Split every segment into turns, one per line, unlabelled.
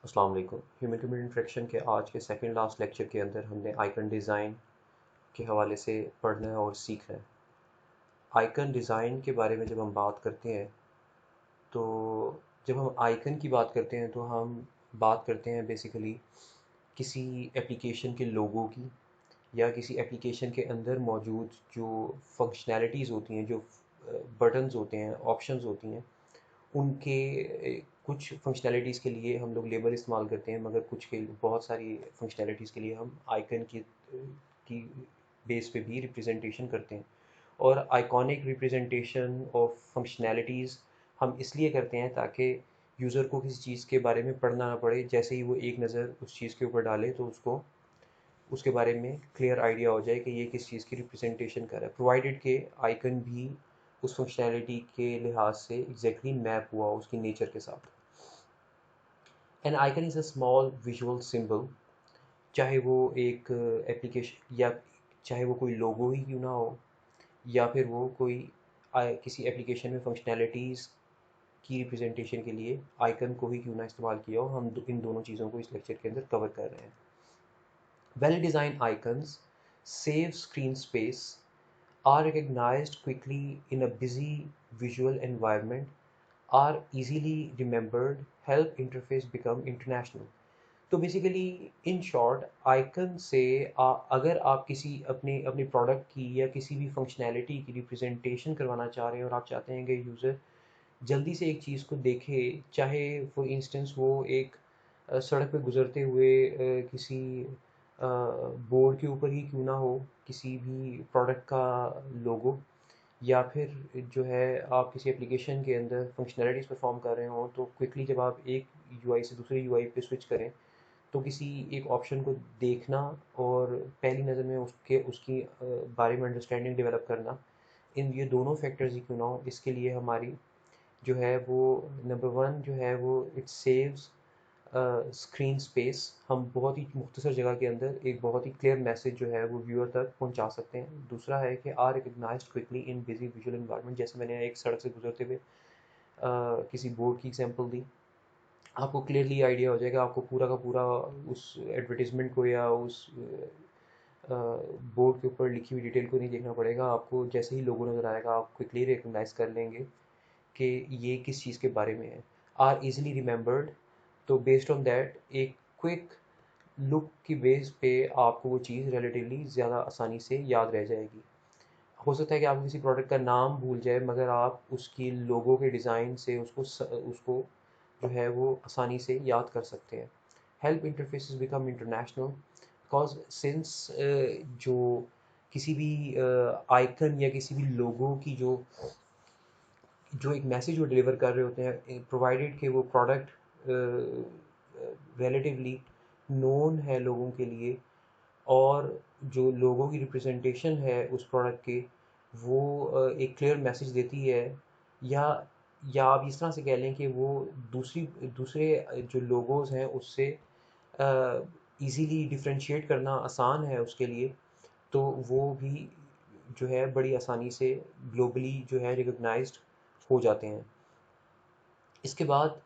अस्सलाम वालेकुम। Human to human interaction के आज के सेकंड लास्ट लेक्चर के अंदर हमने आइकन डिज़ाइन के हवाले से पढ़ना है और सीखना है। आइकन डिज़ाइन के बारे में जब हम बात करते हैं तो जब हम आइकन की बात करते हैं तो हम बात करते हैं बेसिकली किसी एप्लीकेशन के लोगो की या किसी एप्लीकेशन के अंदर मौजूद जो फंक्शनैलिटीज़ होती हैं, जो बटन्स होते हैं, ऑप्शंस होती हैं, उनके कुछ फंक्शनैलिटीज़ के लिए हम लोग लेबल इस्तेमाल करते हैं, मगर कुछ के बहुत सारी फंक्शनैलिटीज़ के लिए हम आइकन की बेस पे भी रिप्रेजेंटेशन करते हैं। और आइकॉनिक रिप्रेजेंटेशन ऑफ फंक्शनैलिटीज़ हम इसलिए करते हैं ताकि यूज़र को किसी चीज़ के बारे में पढ़ना ना पड़े। जैसे ही वो एक नज़र उस चीज़ के ऊपर डाले तो उसको उसके बारे में क्लियर आइडिया हो जाए कि ये किस चीज़ की रिप्रेजेंटेशन कर रहा है, प्रोवाइडेड के आइकन भी उस फंक्शनैलिटी के लिहाज से एग्जैक्टली मैप हुआ उसकी नेचर के साथ। N icon is a small visual symbol, चाहे वो एक एप्लीकेशन या चाहे वो कोई लोगो ही क्यों ना हो, या फिर वो कोई किसी एप्लीकेशन में फंक्शनैलिटीज़ की रिप्रेजेंटेशन के लिए आइकन को ही क्यों ना इस्तेमाल किया हो। हम इन दोनों चीज़ों को इस लेक्चर के अंदर कवर कर रहे हैं। Well designed icons save screen space, are recognized quickly in a busy visual environment, are easily remembered, help interface become international। तो बेसिकली इन शॉर्ट आइकन से अगर आप किसी अपने अपने प्रोडक्ट की या किसी भी फंक्शनैलिटी की रिप्रेजेंटेशन करवाना चाह रहे हैं और आप चाहते हैं कि यूज़र जल्दी से एक चीज़ को देखे, चाहे फॉर इंस्टेंस वो एक सड़क पे गुजरते हुए किसी बोर्ड के ऊपर ही क्यों ना हो किसी भी प्रोडक्ट का लोगो, या फिर जो है आप किसी एप्लीकेशन के अंदर फंक्शनैलिटीज़ परफॉर्म कर रहे हो, तो क्विकली जब आप एक यूआई से दूसरे यूआई पे स्विच करें तो किसी एक ऑप्शन को देखना और पहली नज़र में उसके उसकी बारे में अंडरस्टैंडिंग डेवलप करना, इन ये दोनों फैक्टर्स ही क्यों ना हो, इसके लिए हमारी जो है वो नंबर वन जो है वो इट सेव्स स्क्रीन स्पेस। हम बहुत ही मुख्तसर जगह के अंदर एक बहुत ही क्लियर मैसेज जो है वो व्यूअर तक पहुंचा सकते हैं। दूसरा है कि are recognized quickly in busy visual environment, जैसे मैंने एक सड़क से गुजरते हुए किसी बोर्ड की एग्जांपल दी, आपको क्लियरली आइडिया हो जाएगा, आपको पूरा का पूरा उस एडवर्टीज़मेंट को या उस बोर्ड के ऊपर लिखी हुई डिटेल को नहीं देखना पड़ेगा। आपको जैसे ही लोगो नज़र आएगा आप क्विकली रिकग्नाइज कर लेंगे कि ये किस चीज़ के बारे में है। आर इज़िली रिमेंबर्ड, तो बेस्ड ऑन दैट एक क्विक लुक की बेस पे आपको वो चीज़ रिलेटिवली ज़्यादा आसानी से याद रह जाएगी। हो सकता है कि आपको किसी प्रोडक्ट का नाम भूल जाए, मगर आप उसकी लोगो के डिज़ाइन से उसको जो है वो आसानी से याद कर सकते हैं। Help interfaces become international because since जो किसी भी आइकन या किसी भी लोगो की जो एक मैसेज वो डिलीवर कर रहे होते हैं, प्रोवाइडेड कि वो प्रोडक्ट रिलेटिवली नोन है लोगों के लिए, और जो लोगों की रिप्रेजेंटेशन है उस प्रोडक्ट के वो एक क्लियर मैसेज देती है, या आप इस तरह से कह लें कि वो दूसरे जो लोगोज़ हैं उससे इजीली डिफरेंशिएट करना आसान है उसके लिए, तो वो भी जो है बड़ी आसानी से ग्लोबली जो है रिकग्नाइज्ड हो जाते हैं। इसके बाद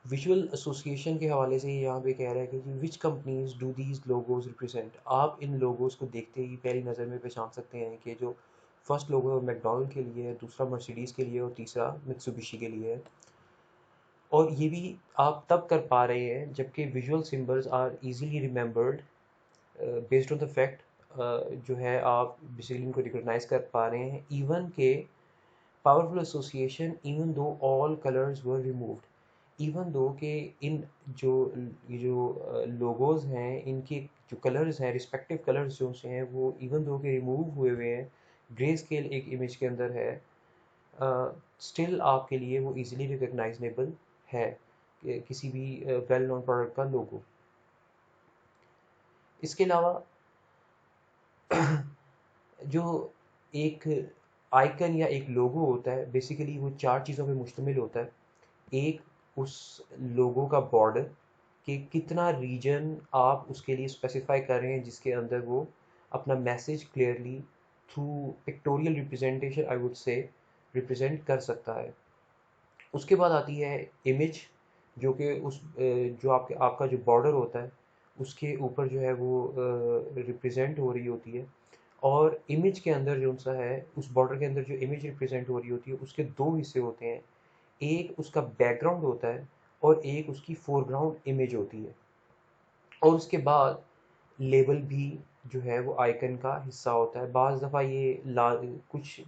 विजुअल एसोसिएशन के हवाले से यहाँ पे कह रहा है कि विच companies do these logos represent. आप इन लोगोज को देखते ही पहली नज़र में पहचान सकते हैं कि जो फर्स्ट लोगो है मैकडोनल्ड के लिए है, दूसरा मर्सिडीज़ के लिए और तीसरा मित्सुबिशी के लिए है। और ये भी आप तब कर पा रहे हैं जबकि visual symbols are easily remembered based on the fact जो है आप बेसिकली इनको रिकॉग्नाइज कर पा रहे हैं, इवन के powerful association even though all colours were removed. Even though कि इन जो ये जो लोगोज हैं इनके जो कलर्स हैं, रिस्पेक्टिव कलर्स जो से हैं, वो इवन दो के रिमूव हुए हुए हैं, ग्रे स्केल एक इमेज के अंदर है, स्टिल आपके लिए वो इजीली रिकग्नाइजेबल है किसी भी वेल नोन प्रोडक्ट का लोगो। इसके अलावा जो एक आइकन या एक लोगो होता है बेसिकली वो चार चीज़ों पे मुश्तमिल होता है। एक, उस लोगो का बॉर्डर, कि कितना रीजन आप उसके लिए स्पेसिफाई कर रहे हैं जिसके अंदर वो अपना message clearly through pictorial representation I would से रिप्रेजेंट कर सकता है। उसके बाद आती है इमेज, जो कि जो आपका जो बॉर्डर होता है उसके ऊपर जो है वो रिप्रेजेंट हो रही होती है। और इमेज के अंदर जो सा है, उस बॉर्डर के अंदर जो इमेज रिप्रेजेंट हो रही होती है उसके दो हिस्से होते हैं। एक उसका बैकग्राउंड होता है और एक उसकी फोरग्राउंड इमेज होती है। और उसके बाद लेबल भी जो है वो आइकन का हिस्सा होता है। बाज़ दफ़ा ये कुछ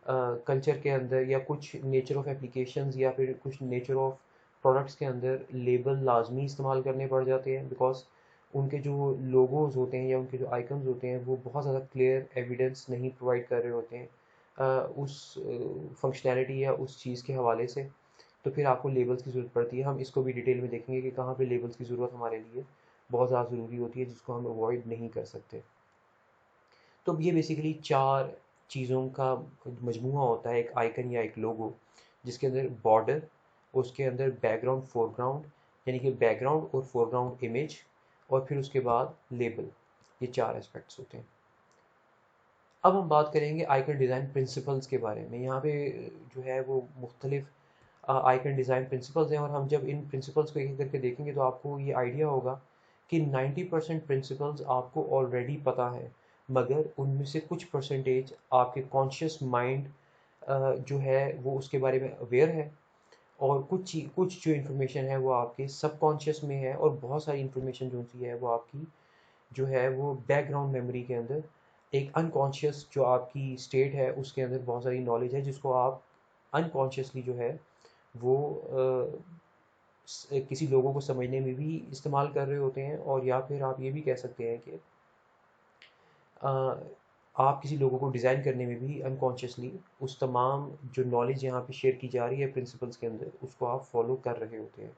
कल्चर के अंदर या कुछ नेचर ऑफ एप्लीकेशंस या फिर कुछ नेचर ऑफ प्रोडक्ट्स के अंदर लेबल लाजमी इस्तेमाल करने पड़ जाते हैं, बिकॉज उनके जो लोगोज होते हैं या उनके जो आइकन्स होते हैं वो बहुत ज़्यादा क्लियर एविडेंस नहीं प्रोवाइड कर रहे होते हैं उस फंक्शनैलिटी या उस चीज़ के हवाले से। तो फिर आपको लेबल्स की ज़रूरत पड़ती है। हम इसको भी डिटेल में देखेंगे कि कहाँ पे लेबल्स की ज़रूरत हमारे लिए बहुत ज़्यादा ज़रूरी होती है, जिसको हम अवॉइड नहीं कर सकते। तो ये बेसिकली 4 चीज़ों का मजमूआ होता है, एक आइकन या एक लोगो, जिसके अंदर बॉर्डर, उसके अंदर बैकग्राउंड, फोरग्राउंड, यानी कि बैकग्राउंड और फोरग्राउंड इमेज, और फिर उसके बाद लेबल। ये 4 एस्पेक्ट्स होते हैं। अब हम बात करेंगे आइकन डिज़ाइन प्रिंसिपल्स के बारे में। यहाँ पे जो है वो मुख्तलिफ आइकन डिज़ाइन प्रिंसिपल्स हैं, और हम जब इन प्रिंसिपल्स को एक-एक करके देखेंगे तो आपको ये आइडिया होगा कि 90% प्रिंसिपल्स आपको ऑलरेडी पता है, मगर उनमें से कुछ परसेंटेज आपके कॉन्शियस माइंड जो है वो उसके बारे में अवेयर है, और कुछ जो इन्फॉर्मेशन है वो आपके सबकॉन्शियस में है, और बहुत सारी इन्फॉर्मेशन जो सी है वो आपकी जो है वो बैकग्राउंड मेमोरी के अंदर, एक अनकॉन्शियस जो आपकी स्टेट है उसके अंदर बहुत सारी नॉलेज है, जिसको आप अनकॉन्शियसली जो है वो किसी लोगों को समझने में भी इस्तेमाल कर रहे होते हैं, और या फिर आप ये भी कह सकते हैं कि अ, आप किसी लोगों को डिज़ाइन करने में भी अनकॉन्शियसली उस तमाम जो नॉलेज यहाँ पे शेयर की जा रही है प्रिंसिपल्स के अंदर, उसको आप फॉलो कर रहे होते हैं।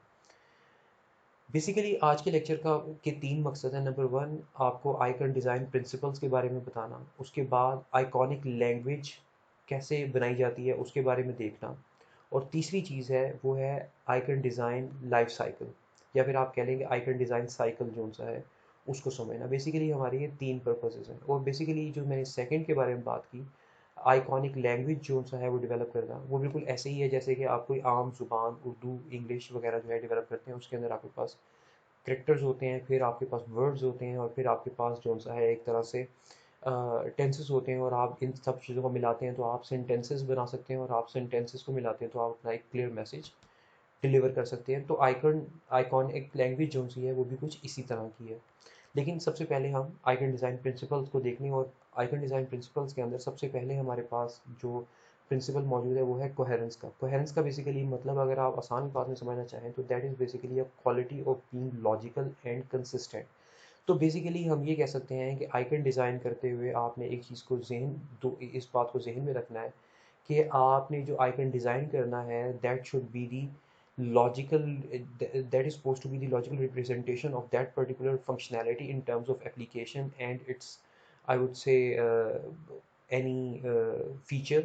बेसिकली आज के लेक्चर का के 3 मकसद हैं। नंबर 1, आपको आइकन डिज़ाइन प्रिंसिपल्स के बारे में बताना, उसके बाद आइकॉनिक लैंग्वेज कैसे बनाई जाती है उसके बारे में देखना, और तीसरी चीज़ है वो है आइकन डिज़ाइन लाइफ साइकिल, या फिर आप कह लेंगे आइकन डिज़ाइन साइकिल जो सा है उसको समझना। बेसिकली हमारे ये 3 पर्पसेस हैं। और बेसिकली जो मैंने सेकंड के बारे में बात की, आइकॉनिक लैंग्वेज जो सा है वो डेवलप करना, वो बिल्कुल ऐसे ही है जैसे कि आप कोई आम ज़ुबान उर्दू इंग्लिश वगैरह जो है डेवलप करते हैं। उसके अंदर आपके पास कैरेक्टर्स होते हैं, फिर आपके पास वर्ड्स होते हैं, और फिर आपके पास जो सा है एक तरह से टेंसेस होते हैं, और आप इन सब चीज़ों को मिलाते हैं तो आप सेंटेंसेस बना सकते हैं, और आप सेंटेंसेस को मिलाते हैं तो आप अपना एक क्लियर मैसेज डिलीवर कर सकते हैं। तो आइकॉनिक लैंग्वेज जो सी है वो भी कुछ इसी तरह की है। लेकिन सबसे पहले हम आइकन डिज़ाइन प्रिंसिपल्स को देखने, और आइकन डिज़ाइन प्रिंसिपल्स के अंदर सबसे पहले हमारे पास जो प्रिंसिपल मौजूद है वो है कोहेरेंस का। कोहेरेंस का बेसिकली मतलब अगर आप आसान बात में समझना चाहें तो that is basically a quality of being logical and consistent. तो बेसिकली हम ये कह सकते हैं कि आइकन डिज़ाइन करते हुए आपने एक चीज़ को इस बात को जहन में रखना है कि आपने जो आइकन डिज़ाइन करना है that should be the logical that is supposed to be the logical representation of that particular functionality in terms of application and its, I would say, any feature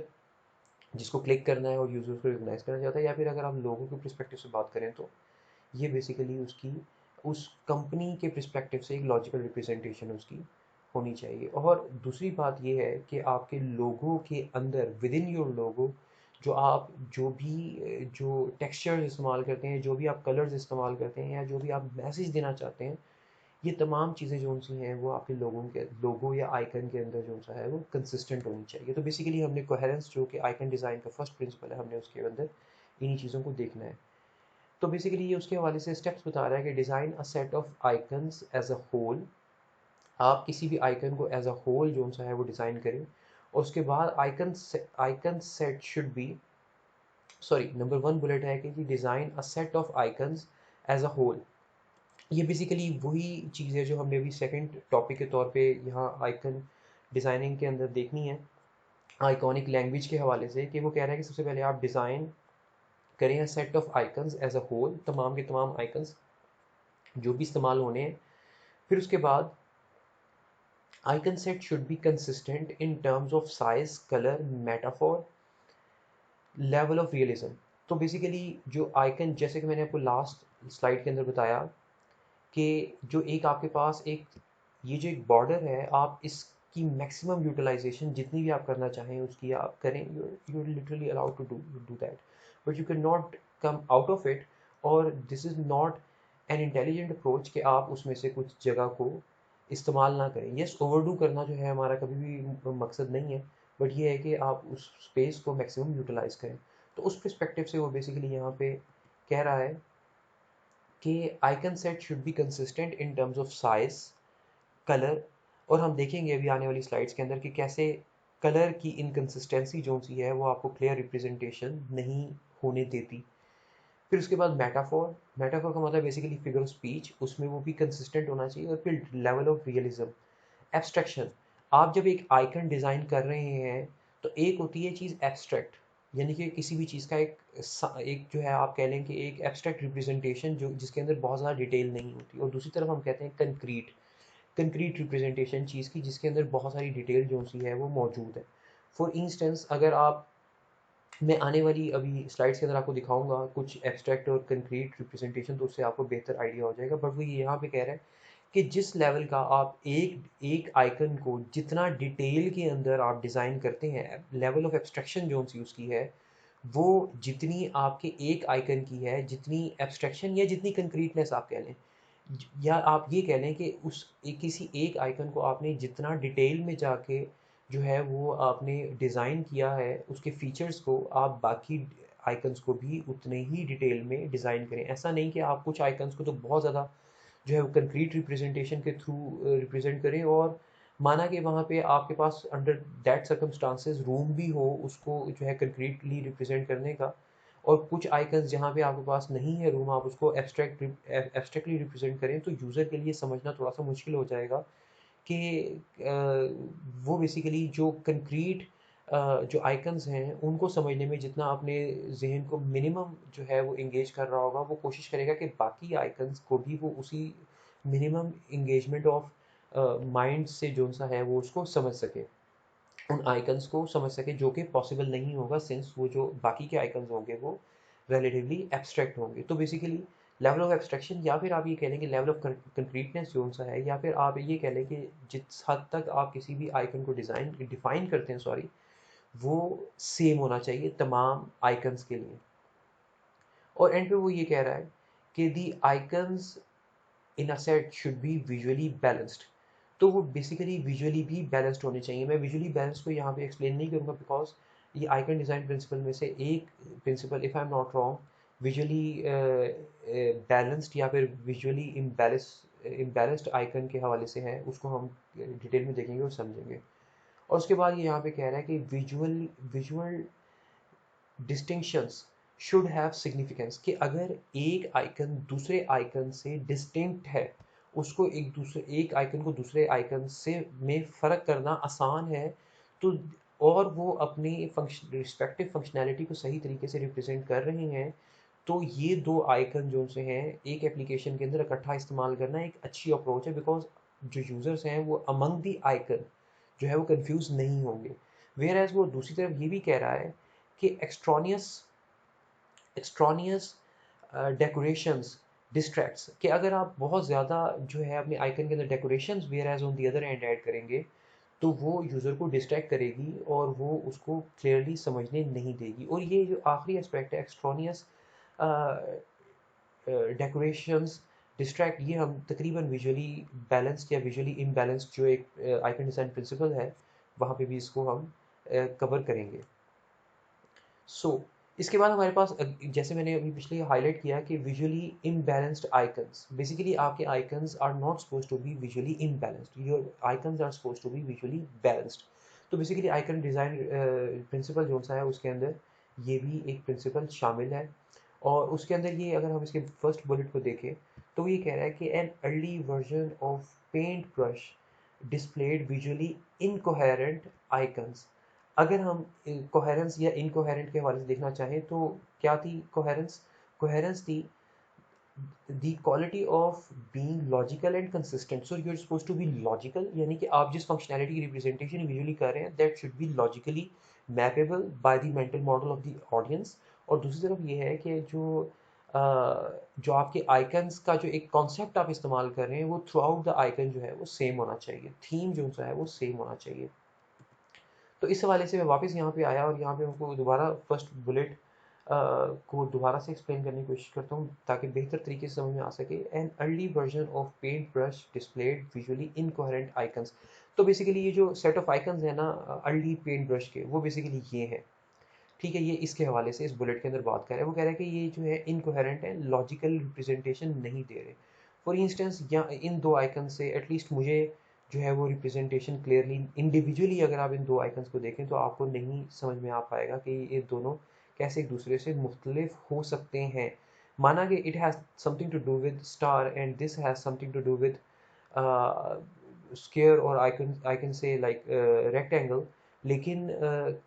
जिसको क्लिक करना है और user को recognise करना चाहता है। या फिर अगर आप लोगों के परस्पेक्टिव से बात करें तो ये बेसिकली उसकी उस कंपनी के परस्पेक्टिव से एक लॉजिकल रिप्रेजेंटेशन उसकी होनी चाहिए। और दूसरी बात ये है कि आपके लोगों के अंदर विद इन योर लोगो जो भी जो टेक्सचर्स इस्तेमाल करते हैं, जो भी आप कलर्स इस्तेमाल करते हैं, या जो भी आप मैसेज देना चाहते हैं, ये तमाम चीज़ें जो सी हैं वो आपके लोगों के लोगो या आइकन के अंदर जो सा है वो कंसिस्टेंट होनी चाहिए। तो बेसिकली हमने कोहेरेंस जो कि आइकन डिज़ाइन का फर्स्ट प्रिंसिपल है, हमने उसके अंदर इन्हीं चीज़ों को देखना है। तो बेसिकली ये उसके हवाले से स्टेप्स बता रहा है कि design a set of icons as a whole. आप किसी भी आइकन को एज अ होल जो सा है वो डिज़ाइन करें, और उसके बाद icon set should be, sorry, number 1 bullet है कि design a set of icons as a whole. ये बेसिकली वही चीज़ है जो हमने अभी सेकंड टॉपिक के तौर पे यहाँ आइकन डिज़ाइनिंग के अंदर देखनी है, आइकॉनिक लैंग्वेज के हवाले से, कि वो कह रहा है कि सबसे पहले आप डिज़ाइन करें a set of icons as a whole, तमाम के तमाम आइकन्स जो भी इस्तेमाल होने हैं। फिर उसके बाद icon set should be consistent in terms of size, colour, metaphor, level of realism. तो बेसिकली जो आइकन, जैसे कि मैंने आपको लास्ट स्लाइड के अंदर बताया कि जो एक आपके पास एक ये जो एक बॉर्डर है, आप इसकी मैक्सिमम यूटिलाइजेशन जितनी भी आप करना चाहें उसकी आप करें, you literally allowed to do that, but you can not come out of it और this is not an intelligent approach कि आप उसमें से कुछ जगह को इस्तेमाल ना करें। यस, ओवरडू करना जो है हमारा कभी भी मकसद नहीं है, बट ये है कि आप उस स्पेस को मैक्सिमम यूटिलाइज करें। तो उस पर्सपेक्टिव से वो बेसिकली यहाँ पे कह रहा है कि icon set should be consistent in terms of size, colour, और हम देखेंगे अभी आने वाली स्लाइड्स के अंदर कि कैसे कलर की इनकंसिस्टेंसी जो सी है वो आपको क्लियर रिप्रेजेंटेशन नहीं होने देती। फिर उसके बाद मेटाफोर, मेटाफोर का मतलब बेसिकली फिगर ऑफ स्पीच, उसमें वो भी कंसिस्टेंट होना चाहिए। और फिर लेवल ऑफ रियलिज्म, एब्स्ट्रैक्शन, आप जब एक आइकन डिज़ाइन कर रहे हैं तो एक होती है चीज़ एब्स्ट्रैक्ट, यानी कि किसी भी चीज़ का एक जो है आप कह लें कि एक एब्स्ट्रैक्ट रिप्रेजेंटेशन जो जिसके अंदर बहुत ज़्यादा डिटेल नहीं होती, और दूसरी तरफ हम कहते हैं कंक्रीट, कंक्रीट रिप्रेजेंटेशन चीज़ की जिसके अंदर बहुत सारी डिटेल जो सी है वो मौजूद है। फॉर इंस्टेंस अगर आप, मैं आने वाली अभी स्लाइड्स के अंदर आपको दिखाऊंगा कुछ एब्स्ट्रैक्ट और कंक्रीट रिप्रेजेंटेशन, तो उससे आपको बेहतर आइडिया हो जाएगा। बट वो यहाँ पे कह रहा है कि जिस लेवल का आप एक एक आइकन को जितना डिटेल के अंदर आप डिज़ाइन करते हैं, लेवल ऑफ एब्स्ट्रैक्शन जो सी उसकी है, वो जितनी आपके एक आइकन की है, जितनी एब्स्ट्रैक्शन या जितनी कंक्रीटनेस आप कह लें, या आप ये कह लें कि किसी एक आइकन को आपने जितना डिटेल में जाके जो है वो आपने डिज़ाइन किया है उसके फीचर्स को, आप बाकी आइकन्स को भी उतने ही डिटेल में डिज़ाइन करें। ऐसा नहीं कि आप कुछ आइकन्स को तो बहुत ज़्यादा जो है वो कंक्रीट रिप्रेजेंटेशन के थ्रू रिप्रेजेंट करें, और माना कि वहाँ पे आपके पास अंडर दैट सर्कमस्टांसेस रूम भी हो उसको जो है कंक्रीटली रिप्रेजेंट करने का, और कुछ आइकन्स जहाँ पे आपके पास नहीं है रूम, आप उसको एब्स्ट्रैक्टली रिप्रेजेंट करें, तो यूज़र के लिए समझना थोड़ा सा मुश्किल हो जाएगा कि वो बेसिकली जो कंक्रीट जो आइकन्स हैं उनको समझने में जितना अपने जहन को मिनिमम जो है वो इंगेज कर रहा होगा, वो कोशिश करेगा कि बाकी आइकन्स को भी वो उसी मिनिमम इंगेजमेंट ऑफ माइंड से जो सा है वो उसको समझ सके, उन आइकन्स को समझ सके, जो कि पॉसिबल नहीं होगा सिंस वो जो बाकी के आइकन्स होंगे वो रिलेटिवली एब्स्ट्रैक्ट होंगे। तो बेसिकली लेवल ऑफ एब्स्ट्रैक्शन, या फिर आप ये कह लें कि लेवल ऑफ कंक्रीटनेस जो सा है, या फिर आप ये कह लें कि जिस हद तक आप किसी भी आइकन को डिफाइन करते हैं, सॉरी, वो सेम होना चाहिए तमाम आइकन्स के लिए। और एंड पे वो ये कह रहा है कि the icons in a set should be visually balanced. तो वो बेसिकली विजुअली भी बैलेंस्ड होने चाहिए। मैं विजुअली बैलेंस को यहाँ पे एक्सप्लेन नहीं करूँगा बिकॉज ये आइकन डिज़ाइन प्रिंसिपल में से एक principle, if I am not wrong, visually balanced या फिर विजुअली इम्बैलेंस्ड आइकन के हवाले से है, उसको हम डिटेल में देखेंगे और समझेंगे। और उसके बाद ये यहाँ पे कह रहा है कि visual distinctions should have significance, कि अगर एक आइकन दूसरे आइकन से डिस्टिंक्ट है, उसको एक आइकन को दूसरे आइकन से में फ़र्क करना आसान है, तो और वो अपनी रिस्पेक्टिव फंक्शनैलिटी को सही तरीके से रिप्रेजेंट कर रहे हैं, तो ये दो आइकन जो से हैं एक एप्लीकेशन के अंदर इकट्ठा इस्तेमाल करना एक अच्छी अप्रोच है, बिकॉज जो यूज़र्स हैं वो अमंग दी आइकन जो है वो कंफ्यूज नहीं होंगे। वेयर एज वो दूसरी तरफ ये भी कह रहा है कि एक्सट्रॉनियस डेकोरेशंस डिस्ट्रैक्ट्स, कि अगर आप बहुत ज़्यादा जो है अपने आइकन के अंदर decorations whereas on the other end add करेंगे, तो वो यूज़र को डिस्ट्रैक्ट करेगी और वो उसको क्लियरली समझने नहीं देगी। और ये जो आखिरी एस्पेक्ट है एक्सट्रॉनियस डेकोरेशंस डिस्ट्रैक्ट, ये हम तकरीबन विजुअली बैलेंस्ड या विजुअली इम्बैलेंस्ड जो एक आइकन डिज़ाइन प्रिंसिपल है वहाँ पे भी इसको हम कवर करेंगे। सो इसके बाद हमारे पास जैसे मैंने अभी पिछले हाईलाइट किया कि विजुअली इम्बैलेंस्ड आइकन्स, बेसिकली आपके icons are not suppose to be visually imbalanced, your icons are suppose to be visually balanced. तो बेसिकली आइकन डिज़ाइन प्रिंसिपल जो सा है उसके अंदर ये भी एक प्रिंसिपल शामिल है। और उसके अंदर ये अगर हम इसके फर्स्ट बुलेट को देखें तो ये कह रहा है कि an early version of paint brush displayed visually incoherent icons. अगर हम कोहेरेंस या इनकोहेरेंट के हवाले से देखना चाहें तो क्या थी कोहेरेंस? कोहेरेंस थी the quality of being logical and consistent. So you are suppose to be logical, यानी कि आप जिस फंक्शनैलिटी की रिप्रेजेंटेशन विजुअली कर रहे हैं that should be logically mappable by the mental model of the audience. और दूसरी तरफ ये है कि जो आपके आइकन्स का जो एक कॉन्सेप्ट आप इस्तेमाल कर रहे हैं वो थ्रू आउट द आइकन जो है वो सेम होना चाहिए, थीम जो सा है वो सेम होना चाहिए। तो इस हवाले से मैं वापस यहाँ पे आया और यहाँ पे हमको दोबारा फर्स्ट बुलेट को दोबारा से एक्सप्लेन करने की कोशिश करता हूँ ताकि बेहतर तरीके से समझ में आ सके। An early version of paint brush displayed visually incoherent icons. तो बेसिकली ये जो सेट ऑफ आइकन्स है ना अर्ली पेंट ब्रश के, वो बेसिकली ये हैं। ठीक है, ये इसके हवाले से इस बुलेट के अंदर बात कर रहा है। वो कह रहा है कि ये जो है इनकोहेरेंट है, लॉजिकल रिप्रेजेंटेशन नहीं दे रहे। फॉर इंस्टेंस या इन दो आइकन से एटलीस्ट मुझे जो है वो रिप्रेजेंटेशन क्लियरली इंडिविजुअली अगर आप इन दो आइकन्स को देखें तो आपको नहीं समझ में आ पाएगा कि ये दोनों कैसे एक दूसरे से मुख्तलिफ हो सकते हैं। माना कि it has something to do with star and this has something to do with square और I can say like rectangle, लेकिन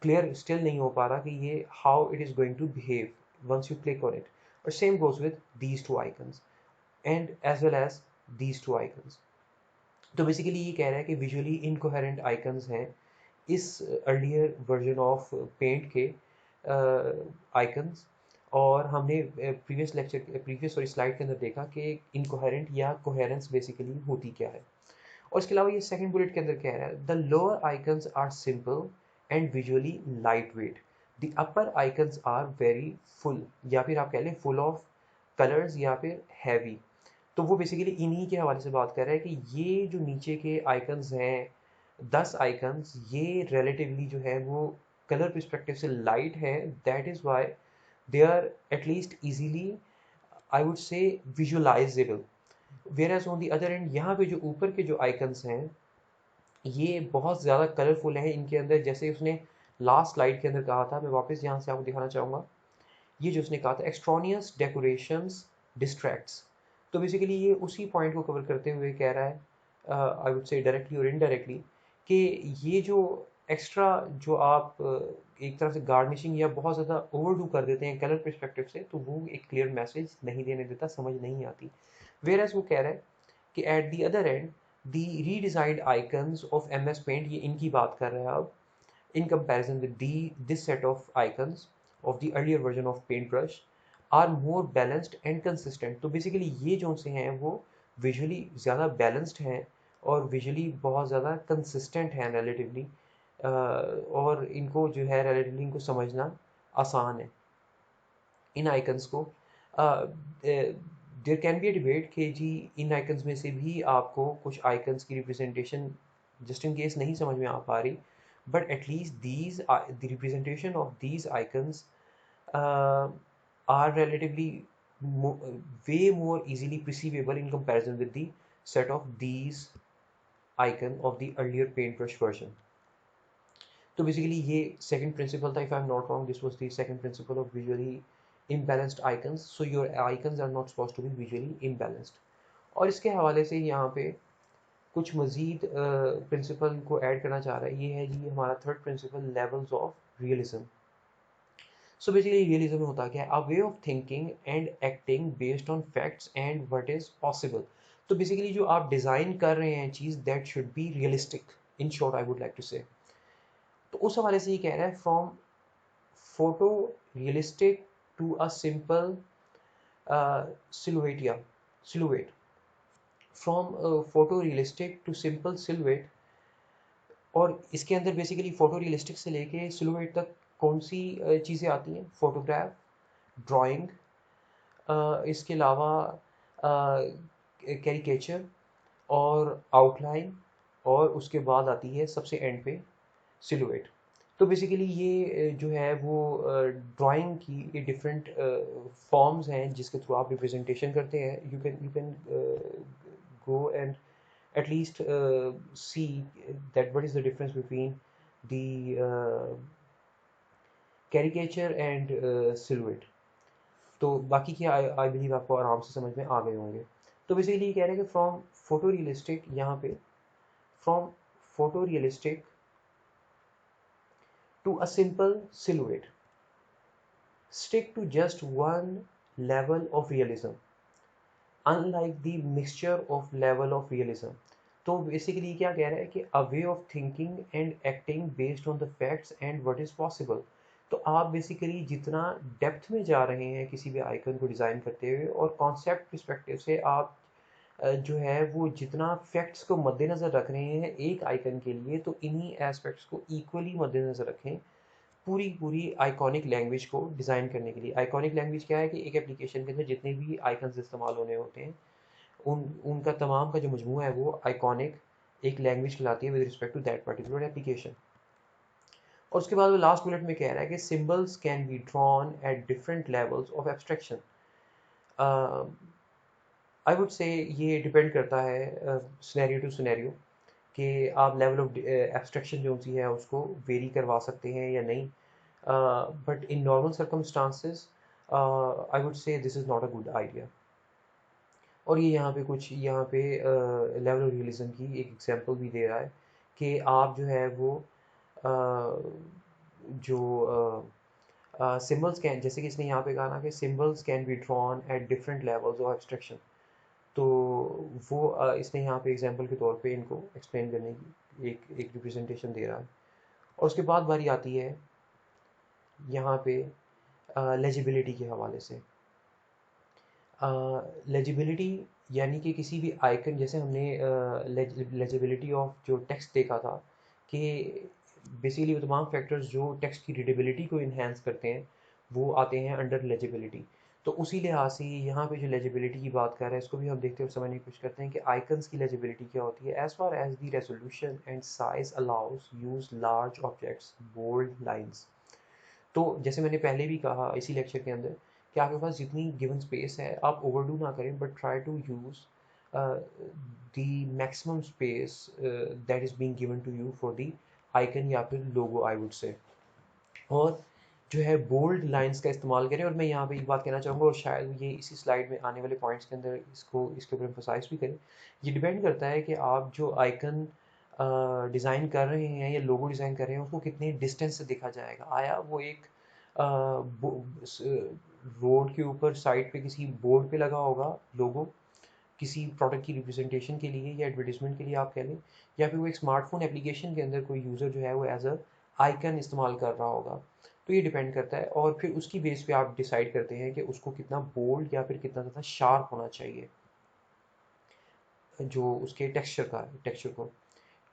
क्लियर स्टिल नहीं हो पा रहा कि ये how it is going to behave once you click on it. और same goes with these two icons and as well as these two icons. तो basically ये कह रहा है कि विजुअली इनकोहेरेंट आइकन्स हैं इस अर्लियर वर्जन ऑफ पेंट के आइकन्स। और हमने प्रीवियस सॉरी स्लाइड के अंदर देखा कि इनकोहेरेंट या कोहेरेंस बेसिकली होती क्या है। और इसके अलावा ये सेकंड बुलेट के अंदर कह रहा है the lower icons are simple and visually light weight, the upper icons are very full, या फिर आप कह लें फुल ऑफ कलर्स या फिर हैवी। तो वो बेसिकली इन्हीं के हवाले से बात कर रहा है कि ये जो नीचे के आइकन्स हैं 10 आइकन्स, ये रिलेटिवली जो है वो कलर परस्पेक्टिव से लाइट है। That is why they are at least easily I would say visualizable. Whereas on the other end यहाँ पे जो ऊपर के जो आइकन्स हैं ये बहुत ज़्यादा कलरफुल हैं। इनके अंदर जैसे उसने लास्ट स्लाइड के अंदर कहा था, मैं वापस यहाँ से आपको दिखाना चाहूँगा। ये जो उसने कहा था एक्सट्रॉनियस डेकोरेशंस डिस्ट्रैक्ट्स, तो बेसिकली ये उसी पॉइंट को कवर करते हुए कह रहा है आई वुड से डायरेक्टली और इनडायरेक्टली कि ये जो एक्स्ट्रा जो आप एक तरह से गार्निशिंग या बहुत ज़्यादा ओवरडू कर देते हैं कलर परस्पेक्टिव से, तो वो एक क्लियर मैसेज नहीं देने देता, समझ नहीं आती। वेयर एज वो कह रहा है कि at the other end the redesigned icons of M S paint, ये इनकी बात कर रहा है अब, in comparison with this set of icons of the earlier version of paintbrush are more balanced and consistent। तो बेसिकली ये जो से हैं वो विजुअली ज़्यादा बैलेंस्ड हैं और विजुअली बहुत ज़्यादा कंसिस्टेंट हैं रिलेटिवली, और इनको जो है रिलेटिवली इनको समझना आसान है इन आइकन्स को। There can be a debate कि जी इन आइकन्स में से भी आपको कुछ आइकन्स की रिप्रेजेंटेशन जस्ट इन केस नहीं समझ में आ पा रही, but at least the representation of these icons are relatively way more easily perceivable in comparison with the set of these icon of the earlier paintbrush version। तो basically ये second principal था, if I am not wrong this was the second principle of visually imbalanced icons, so your icons are not supposed to be visually imbalanced। और इसके हवाले से यहाँ पे कुछ मज़ीद प्रिंसिपल को ऐड करना चाह रहा है। ये है जी हमारा third principle, levels of realism. So basically realism होता क्या है? A way of thinking and acting based on facts and what is possible. तो बेसिकली जो आप डिज़ाइन कर रहे हैं चीज़, that should be realistic, in short I would like to say. तो उस हवाले से ये कह रहा है from photo realistic to a simple silhouette, from photo realistic to simple silhouette. और इसके अंदर बेसिकली फोटो रियलिस्टिक से लेके सिलुएट तक कौन सी चीज़ें आती हैं? फोटोग्राफ, ड्राइंग, इसके अलावा कैरिकेचर और आउटलाइन, और उसके बाद आती है सबसे एंड पे सिलुएट। तो बेसिकली ये जो है वो ड्राइंग की ये डिफरेंट फॉर्म्स हैं जिसके थ्रू आप रिप्रेजेंटेशन करते हैं। You can go and at least see that what is the difference between the caricature and silhouette। तो बाकी की आई बिलीव आपको आराम से समझ में आ गए होंगे। तो बेसिकली ये कह रहे हैं कि फ्रॉम फोटो रियलिस्टिक, यहाँ पे from photo realistic to a simple silhouette, stick to just one level of realism unlike the mixture of level of realism। तो बेसिकली क्या कह रहा है कि a way of thinking and acting based on the facts and what is possible। तो आप basically जितना depth में जा रहे हैं किसी भी आइकन को डिज़ाइन करते हुए और कॉन्सेप्ट पर्सपेक्टिव से आप जो है वो जितना फैक्ट्स को मद्देनज़र रख रहे हैं एक आइकन के लिए, तो इन्हीं एस्पेक्ट्स को इक्वली मद्देनज़र रखें पूरी पूरी आइकॉनिक लैंग्वेज को डिज़ाइन करने के लिए। आइकॉनिक लैंग्वेज क्या है कि एक एप्लीकेशन के अंदर जितने भी आइकन्स इस्तेमाल होने होते हैं उनका तमाम का जो मजमू है वो आइकॉनिक एक लैंग्वेज कहलाती है with respect to that particular application. और उसके बाद वो लास्ट बुलेट में कह रहा है कि symbols can be drawn at different levels of abstraction. I would से ये डिपेंड करता है सिनेरियो टू सिनेरियो कि आप लेवल ऑफ एब्स्ट्रैक्शन जो सी है उसको वेरी करवा सकते हैं या नहीं। But in normal circumstances I would से this is not a good idea. और ये यहाँ पे कुछ यहाँ पे लेवल ऑफ रियलिज्म की एक एग्जांपल भी दे रहा है कि आप जो है वो जो सिम्बल्स कैन, जैसे कि इसने यहाँ पे कहा ना कि symbols can be drawn at different levels of abstraction. तो वो इसने यहाँ पे एग्जांपल के तौर पे इनको एक्सप्लेन करने की एक रिप्रेजेंटेशन दे रहा है। और उसके बाद बारी आती है यहाँ पे लेजिबिलिटी के हवाले से। लेजिबिलिटी यानी कि किसी भी आइकन, जैसे हमने लेजिबिलिटी ऑफ जो टेक्स्ट देखा था कि बेसिकली वो तमाम फैक्टर्स जो टेक्स्ट की रीडेबिलिटी को इन्हेंस करते हैं वो आते हैं अंडर लेजिबिलिटी। तो उसी लिहाज से यहाँ पे जो लेजिबिलिटी की बात कर रहे हैं इसको भी हम देखते हुए समझने की कोशिश करते हैं कि आइकन्स की लेजिबिलिटी क्या होती है। As far as the resolution and size allows use large objects bold lines. तो जैसे मैंने पहले भी कहा इसी लेक्चर के अंदर कि आपके पास जितनी गिवन स्पेस है आप ओवरडू ना करें, but try to use the maximum space that is being given to you for the icon या फिर लोगो आई वुड से। और जो है बोल्ड लाइंस का इस्तेमाल करें। और मैं यहाँ पे एक बात कहना चाहूँगा और शायद ये इसी स्लाइड में आने वाले पॉइंट्स के अंदर इसके ऊपर एम्फोसाइज भी करें। ये डिपेंड करता है कि आप जो आइकन डिज़ाइन कर रहे हैं या लोगो डिज़ाइन कर रहे हैं उसको कितने डिस्टेंस से देखा जाएगा। आया वो एक रोड के ऊपर साइड पे किसी बोर्ड पे लगा होगा लोगो किसी प्रोडक्ट की रिप्रेजेंटेशन के लिए या एडवर्टीजमेंट के लिए आप कह लें, या फिर वो एक स्मार्टफोन एप्लीकेशन के अंदर कोई यूज़र जो है वो एज अ आइकन इस्तेमाल कर रहा होगा। तो ये डिपेंड करता है और फिर उसकी बेस पे आप डिसाइड करते हैं कि उसको कितना बोल्ड या फिर कितना ज़्यादा शार्प होना चाहिए जो उसके टेक्सचर को।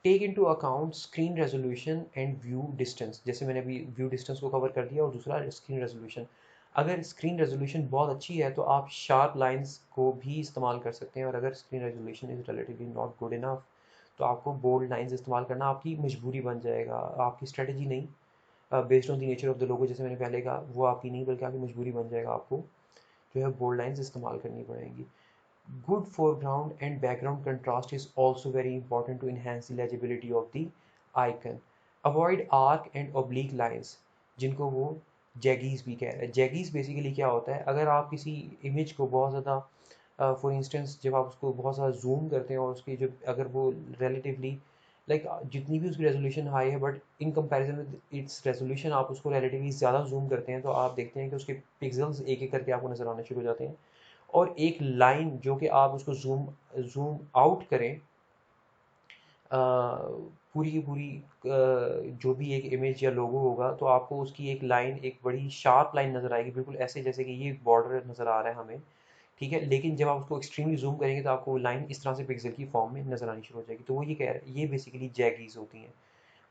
Take into account screen resolution and view distance. जैसे मैंने अभी व्यू डिस्टेंस को कवर कर दिया और दूसरा स्क्रीन रेजोल्यूशन। अगर स्क्रीन रेजोल्यूशन बहुत अच्छी है तो आप शार्प लाइंस को भी इस्तेमाल कर सकते हैं, और अगर screen resolution is relatively not good enough तो आपको बोल्ड लाइंस इस्तेमाल करना आपकी मजबूरी बन जाएगा, आपकी स्ट्रेटजी नहीं। Based on the nature of the logo, जैसे मैंने पहले कहा, वो आपकी नहीं बल्कि आपकी मजबूरी बन जाएगा, आपको जो है बोल्ड लाइंस इस्तेमाल करनी पड़ेंगी। Good foreground and background contrast is also very important to enhance the legibility of the icon. Avoid arc and oblique lines, जिनको वो जैगीज भी कह रहे हैं। जैगीज बेसिकली क्या होता है, अगर आप किसी इमेज को बहुत ज़्यादा फॉर इंस्टेंस जब आप उसको बहुत ज़्यादा जूम करते हैं और उसकी जो अगर वो रिलेटिवली लाइक जितनी भी उसकी रेजोल्यूशन हाई है but in comparison with its resolution आप उसको रिलेटिवली ज़्यादा जूम करते हैं तो आप देखते हैं कि उसके पिक्सल्स एक एक करके आपको नज़र आने शुरू हो जाते हैं। और एक लाइन जो कि आप उसको जूम जूम आउट करें पूरी की पूरी जो भी एक इमेज या लोगो होगा तो आपको उसकी एक लाइन, एक बड़ी शार्प लाइन नज़र आएगी, बिल्कुल ऐसे जैसे कि ये बॉर्डर नज़र आ रहा है हमें, ठीक है। लेकिन जब आप उसको एक्सट्रीमली जूम करेंगे तो आपको वो लाइन इस तरह से पिक्सल की फॉर्म में नज़र आनी शुरू हो जाएगी। तो वो ये कह रहा है, ये बेसिकली जैगीज होती हैं,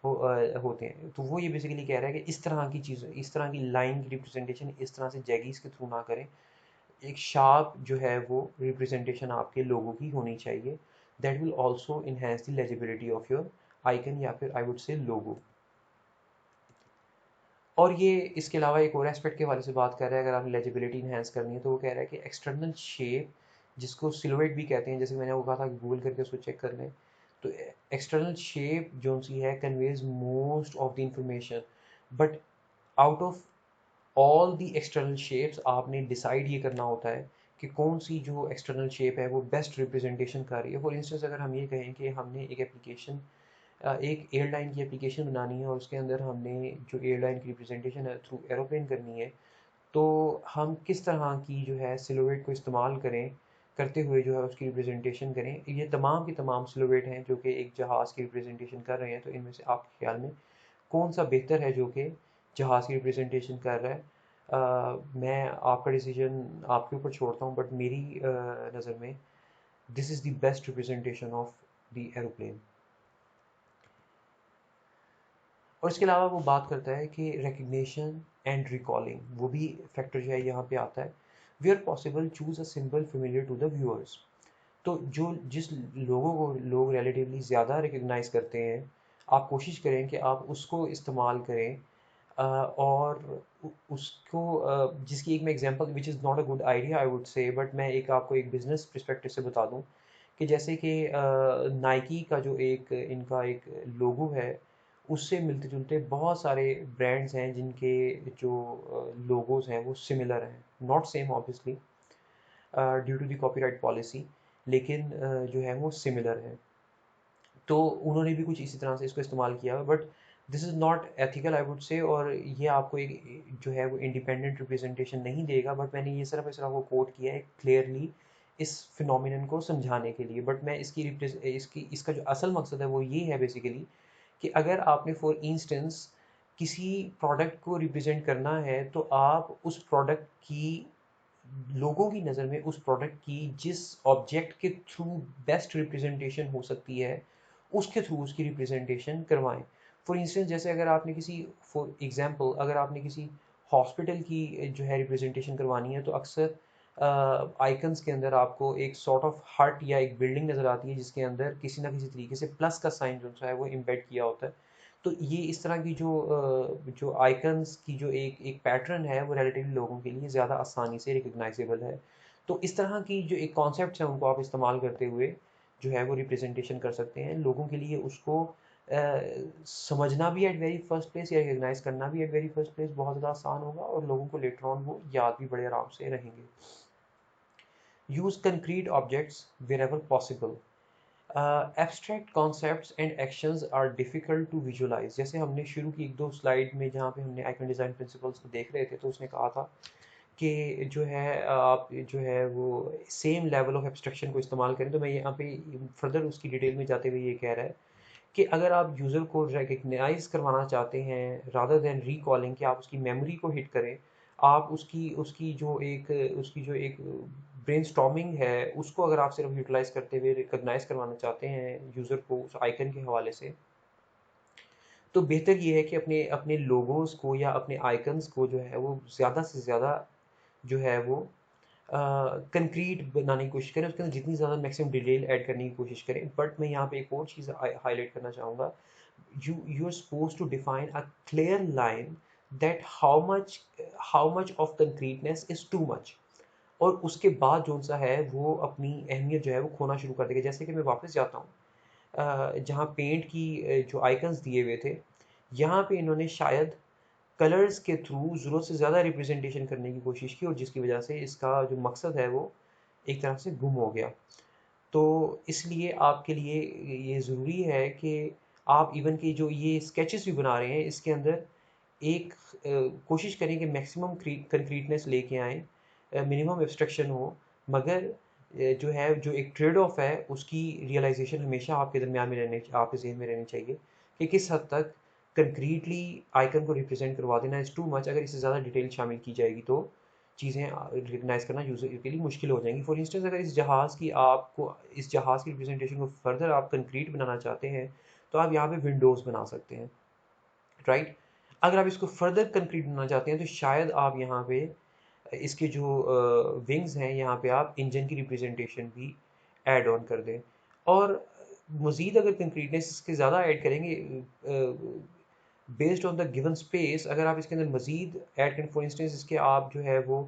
वो होते हैं। तो वो ये बेसिकली कह रहा है कि इस तरह की चीज़, इस तरह की लाइन की रिप्रेजेंटेशन इस तरह से जैगीज के थ्रू ना करें। एक शार्प जो है वो रिप्रेजेंटेशन आपके लोगों की होनी चाहिए। That will also enhance the legibility of your icon या फिर आई वुड से लोगो। और ये इसके अलावा एक और एस्पेक्ट के हवाले से बात कर रहा है, अगर आपने लेजिबिलिटी इन्हेंस करनी है तो वो कह रहा है कि एक्सटर्नल शेप जिसको सिलुएट भी कहते हैं, जैसे मैंने वो कहा था कि गूगल करके उसको चेक कर लें, तो एक्सटर्नल शेप जो सी है conveys most of the information, but out of all the external shapes आपने डिसाइड ये करना होता है कि कौन सी जो एक्सटर्नल शेप है वो बेस्ट रिप्रेजेंटेशन कर रही है। फॉर इंस्टेंस अगर हम ये कहें कि हमने एक एप्लीकेशन, एक एयरलाइन की एप्लीकेशन बनानी है और उसके अंदर हमने जो एयरलाइन की रिप्रेजेंटेशन है थ्रू एरोप्लेन करनी है, तो हम किस तरह की जो है सिलोवेट को इस्तेमाल करें, करते हुए जो है उसकी रिप्रेजेंटेशन करें। ये तमाम की तमाम सिलोवेट हैं जो कि एक जहाज़ की रिप्रेजेंटेशन कर रहे हैं, तो इनमें से आपके ख्याल में कौन सा बेहतर है जो कि जहाज़ की रिप्रेजेंटेशन कर रहा है। मैं आपका डिसीजन आपके ऊपर छोड़ता हूँ, बट मेरी नज़र में this is the best representation of the aeroplane. और इसके अलावा वो बात करता है कि रिकग्निशन एंड रिकॉलिंग, वो भी फैक्टर जो है यहाँ पे आता है। Where possible choose a symbol familiar to the viewers. तो जो जिस लोगों को लोग रिलेटिवली ज़्यादा रिकग्नाइज करते हैं, आप कोशिश करें कि आप उसको इस्तेमाल करें। और उसको जिसकी एक मैं example, which is not a good idea I would से, बट मैं एक आपको एक बिजनेस पर्सपेक्टिव से बता दूं कि जैसे कि नाइकी का जो एक इनका एक लोगो है, उससे मिलते जुलते बहुत सारे ब्रांड्स हैं जिनके जो लोगोज हैं वो सिमिलर हैं, not same obviously due to the copyright policy, लेकिन जो है वो सिमिलर है। तो उन्होंने भी कुछ इसी तरह से इसको इस्तेमाल किया, but this is not ethical I would से, और ये आपको एक जो है वो इंडिपेंडेंट रिप्रेजेंटेशन नहीं देगा। बट मैंने ये सिर्फ इस तरह को कोट किया है क्लियरली इस फिनोमिनन को समझाने के लिए। बट मैं इसकी इसका जो असल मकसद है वो ये है बेसिकली कि अगर आपने फॉर इंस्टेंस किसी प्रोडक्ट को रिप्रेजेंट करना है, तो आप उस प्रोडक्ट की, लोगों की नज़र में उस प्रोडक्ट की जिस ऑब्जेक्ट के थ्रू बेस्ट रिप्रेजेंटेशन हो सकती है, उसके थ्रू उसकी रिप्रेजेंटेशन करवाएं। फॉर इंस्टेंस जैसे अगर आपने किसी, फॉर एग्जांपल अगर आपने किसी हॉस्पिटल की जो है रिप्रेजेंटेशन करवानी है, तो अक्सर आइकन्स के अंदर आपको एक सॉर्ट ऑफ हट या एक बिल्डिंग नज़र आती है जिसके अंदर किसी ना किसी तरीके से प्लस का साइन जो है वो इम्बेड किया होता है। तो ये इस तरह की जो आइकन्स की जो एक पैटर्न है वो रिलेटिवली लोगों के लिए ज़्यादा आसानी से रिकग्नाइजेबल है। तो इस तरह की जो एक कॉन्सेप्ट है उनको आप इस्तेमाल करते हुए जो है वो रिप्रेजेंटेशन कर सकते हैं लोगों के लिए। उसको समझना भी एट वेरी फर्स्ट प्लेस या रिकग्नाइज करना भी एट वेरी फर्स्ट प्लेस बहुत ज़्यादा आसान होगा, और लोगों को लेटर ऑन वो याद भी बड़े आराम से रहेंगे। Use concrete objects wherever possible. Abstract concepts and actions are difficult to visualise. जैसे हमने शुरू की एक दो स्लाइड में जहाँ पे हमने आइकन डिज़ाइन प्रिंसिपल्स को देख रहे थे, तो उसने कहा था कि जो है आप जो है वो सेम लेवल ऑफ एब्स्ट्रैक्शन को इस्तेमाल करें। तो मैं यहाँ पे फर्दर उसकी डिटेल में जाते हुए ये कह रहा है कि अगर आप यूज़र को रिकग्नाइज करवाना चाहते हैं रादर देन रिकॉलिंग, कि आप उसकी मेमोरी को हिट करें, आप उसकी उसकी जो एक ब्रेनस्टॉर्मिंग है उसको अगर आप सिर्फ यूटिलाइज करते हुए रिकग्नाइज करवाना चाहते हैं यूज़र को उस आइकन के हवाले से, तो बेहतर ये है कि अपने अपने लोगोस को या अपने आइकन्स को जो है वो ज़्यादा से ज़्यादा जो है वो कंक्रीट बनाने की कोशिश करें, उसके अंदर जितनी ज़्यादा मैक्सिमम डिटेल ऐड करने की कोशिश करें। बट मैं यहाँ पे एक और चीज़ हाईलाइट करना चाहूँगा, you are supposed to define a clear line that how much of concreteness is too much, और उसके बाद जो सा है वो अपनी अहमियत जो है वो खोना शुरू कर देगा। जैसे कि मैं वापस जाता हूँ जहाँ पेंट की जो आइकन्स दिए हुए थे, यहाँ पे इन्होंने शायद कलर्स के थ्रू ज़रूरत से ज़्यादा रिप्रेजेंटेशन करने की कोशिश की, और जिसकी वजह से इसका जो मकसद है वो एक तरह से गुम हो गया। तो इसलिए आपके लिए ये ज़रूरी है कि आप इवन कि जो ये स्केचेस भी बना रहे हैं इसके अंदर एक कोशिश करें कि मैक्सिमम कंक्रीटनेस लेके आएँ, मिनिमम एब्स्ट्रैक्शन हो, मगर जो है जो एक ट्रेड ऑफ है उसकी रियलाइजेशन हमेशा आपके दरमियान में आपके ज़हन में रहनी चाहिए कि किस हद तक कंक्रीटली आइकन को रिप्रेजेंट करवा देना इज़ टू मच। अगर इससे ज़्यादा डिटेल शामिल की जाएगी तो चीज़ें रिकग्नाइज करना यूज़र के लिए मुश्किल हो जाएंगी। फॉर इंस्टेंस अगर इस जहाज़ की रिप्रेजेंटेशन को फर्दर आप कंक्रीट बनाना चाहते हैं, तो आप यहाँ पे विंडोज़ बना सकते हैं, राइट। अगर आप इसको फर्दर कंक्रीट बनाना चाहते हैं तो शायद आप यहाँ पे इसके जो विंग्स हैं यहाँ पे आप इंजन की रिप्रेजेंटेशन भी ऐड ऑन कर दें। और मज़ीद अगर कंक्रीटनेस इसके ज़्यादा ऐड करेंगे based on the given space, अगर आप इसके अंदर मज़ीद ऐड करें, फॉर इंस्टेंस इसके आप जो है वो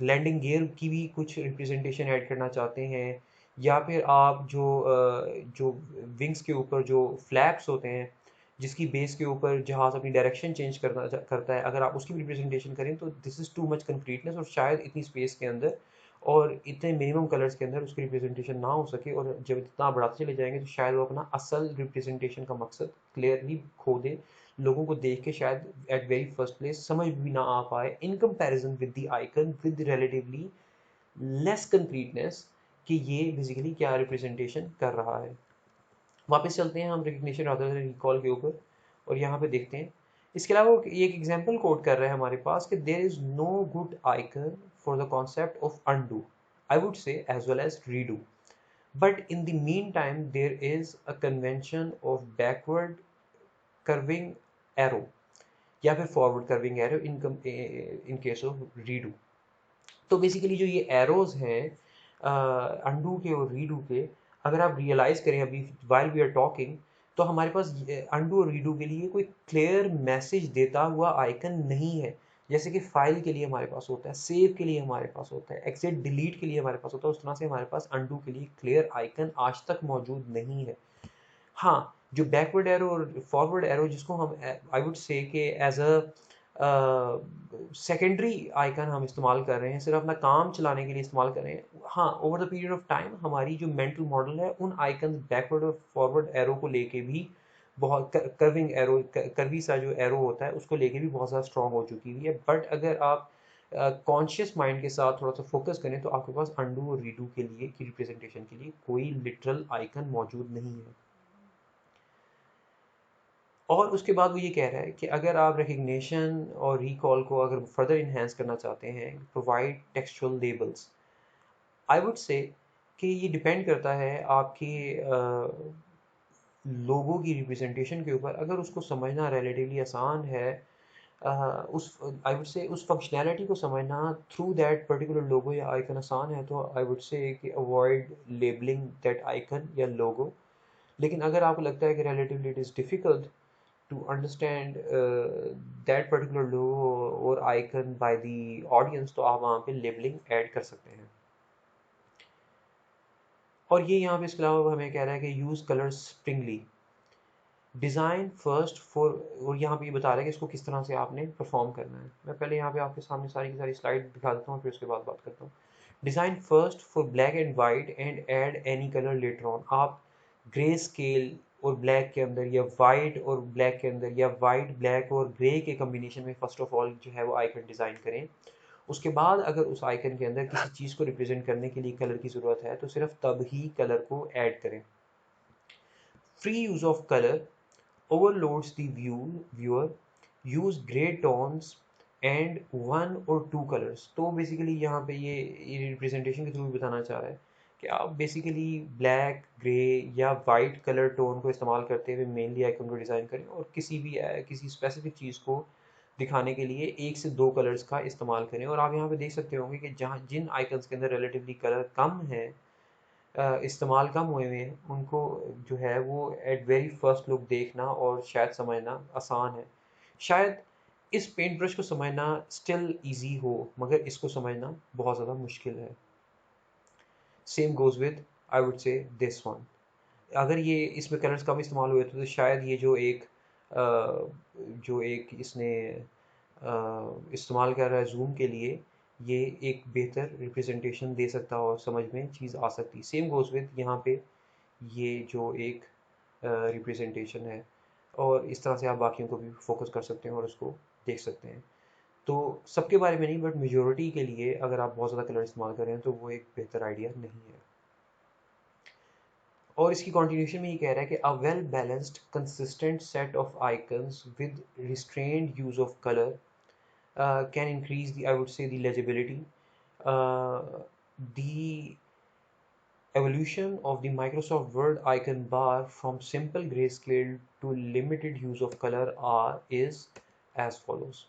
लैंडिंग गियर की भी कुछ रिप्रेजेंटेशन ऐड करना चाहते हैं, या फिर आप जो विंग्स के ऊपर जो फ्लैप्स होते हैं जिसकी बेस के ऊपर जहाज़ अपनी डायरेक्शन चेंज करता है, अगर आप उसकी रिप्रेजेंटेशन करें तो this is too much concreteness, और शायद इतनी स्पेस के अंदर और इतने मिनिमम कलर्स के अंदर उसकी रिप्रेजेंटेशन ना हो सके, और जब इतना बढ़ाते चले जाएंगे तो शायद वो अपना असल रिप्रेजेंटेशन का मकसद क्लियरली खो दे। लोगों को देख के शायद एट वेरी फर्स्ट प्लेस समझ भी ना आ पाए in comparison with the icon with relatively less concreteness कि ये बेसिकली क्या रिप्रेजेंटेशन कर रहा है। वापस चलते हैं हम रिकग्निशन रादर देन रिकॉल के ऊपर, और यहाँ पे देखते हैं। इसके अलावा वो एक एग्जांपल कोट कर रहा है हमारे पास कि there is no good icon for the concept of undo, I would say as well as redo, but in the meantime there is a convention of backward curving arrow या फिर forward curving arrow in case of redo. तो basically जो ये arrows हैं undo के और redo के, अगर आप रियलाइज़ करें अभी वाइल वी आर टॉकिंग, तो हमारे पास अंडू और रीडू के लिए कोई क्लियर मैसेज देता हुआ आइकन नहीं है। जैसे कि फाइल के लिए हमारे पास होता है, सेव के लिए हमारे पास होता है, एक्सिट डिलीट के लिए हमारे पास होता है, उस तरह से हमारे पास अंडू के लिए क्लियर आइकन आज तक मौजूद नहीं है। हाँ, जो बैकवर्ड एरो और फॉरवर्ड एरो जिसको हम आई वुड से कि एज अ सेकेंडरी आइकन हम इस्तेमाल कर रहे हैं, सिर्फ अपना काम चलाने के लिए इस्तेमाल कर रहे हैं। हाँ, over the period of time हमारी जो मेंटल मॉडल है उन आइकन बैकवर्ड और फॉरवर्ड एरो को लेके भी बहुत कर्विंग एरो, कर्वी सा जो एरो होता है उसको लेके भी बहुत ज़्यादा स्ट्रॉन्ग हो चुकी हुई है। बट अगर आप कॉन्शियस माइंड के साथ थोड़ा सा फोकस करें तो आपके पास अंडू और रीडू के लिए की रिप्रेजेंटेशन के लिए कोई लिटरल आइकन मौजूद नहीं है। और उसके बाद वो ये कह रहा है कि अगर आप रिकग्निशन और रिकॉल को अगर फर्दर इन्हेंस करना चाहते हैं, provide textual labels. I would से कि ये डिपेंड करता है आपके लोगों की रिप्रेजेंटेशन के ऊपर। अगर उसको समझना रिलेटिवली आसान है, उस आई वुड से उस फंक्शनैलिटी को समझना थ्रू दैट पर्टिकुलर लोगो या आइकन आसान है, तो आई वुड से कि अवॉइड लेबलिंग दैट आइकन या लोगो। लेकिन अगर आपको लगता है कि relatively it is difficult to understand that particular logo or icon by the audience, तो आप वहाँ पे लेबलिंग ऐड कर सकते हैं। और ये यहाँ पे इसके अलावा हमें कह रहा है कि use colour Sprüngli, design first for, और यहाँ पे ये बता रहा है कि इसको किस तरह से आपने परफॉर्म करना है। मैं पहले यहाँ पे आपके सामने सारी की सारी स्लाइड दिखा देता हूँ, फिर उसके बाद बात करता हूँ। Design first for black and white and add any colour later on. आप ग्रे स्केल और ब्लैक के अंदर या वाइट और ब्लैक के अंदर या वाइट ब्लैक और ग्रे के कम्बिनेशन में फर्स्ट ऑफ ऑल जो है वो आइकन डिज़ाइन करें। उसके बाद अगर उस आइकन के अंदर किसी चीज़ को रिप्रेजेंट करने के लिए कलर की ज़रूरत है तो सिर्फ तब ही कलर को ऐड करें। Free use of colour overloads the viewer. Use gray tones and one or two colors। तो बेसिकली यहाँ पे ये रिप्रेजेंटेशन के थ्रू बताना चाह रहा है कि आप बेसिकली ब्लैक, ग्रे या वाइट कलर टोन को इस्तेमाल करते हुए मेनली आइकन को डिज़ाइन करें, और किसी स्पेसिफिक चीज़ को दिखाने के लिए एक से दो कलर्स का इस्तेमाल करें। और आप यहाँ पे देख सकते होंगे कि जहाँ जिन आइकन्स के अंदर रिलेटिवली कलर कम है, इस्तेमाल कम हुए हुए हैं, उनको जो है वो एट वेरी फर्स्ट लुक देखना और शायद समझना आसान है। शायद इस पेंट ब्रश को समझना स्टिल इजी हो, मगर इसको समझना बहुत ज़्यादा मुश्किल है। Same goes with I would से दिस वन। अगर ये इसमें कलर्स कम इस्तेमाल हुए तो शायद ये जो एक इसने इस्तेमाल कर रहा है जूम के लिए, ये एक बेहतर रिप्रेजेंटेशन दे सकता और समझ में चीज़ आ सकती। सेम गोज़ विद यहाँ पे ये जो एक रिप्रेजेंटेशन है, और इस तरह से आप बाकियों को भी फोकस कर सकते हैं और उसको देख सकते हैं। तो सबके बारे में नहीं, बट मेजॉरिटी के लिए अगर आप बहुत ज़्यादा कलर इस्तेमाल कर रहे हैं तो वो एक बेहतर आइडिया नहीं है। और इसकी कंटिन्यूशन में ये कह रहा है कि a well balanced consistent set of icons with restrained use of colour can increase the, I would say, the legibility. The evolution of the Microsoft Word icon bar from simple grayscale to limited use of color is as follows।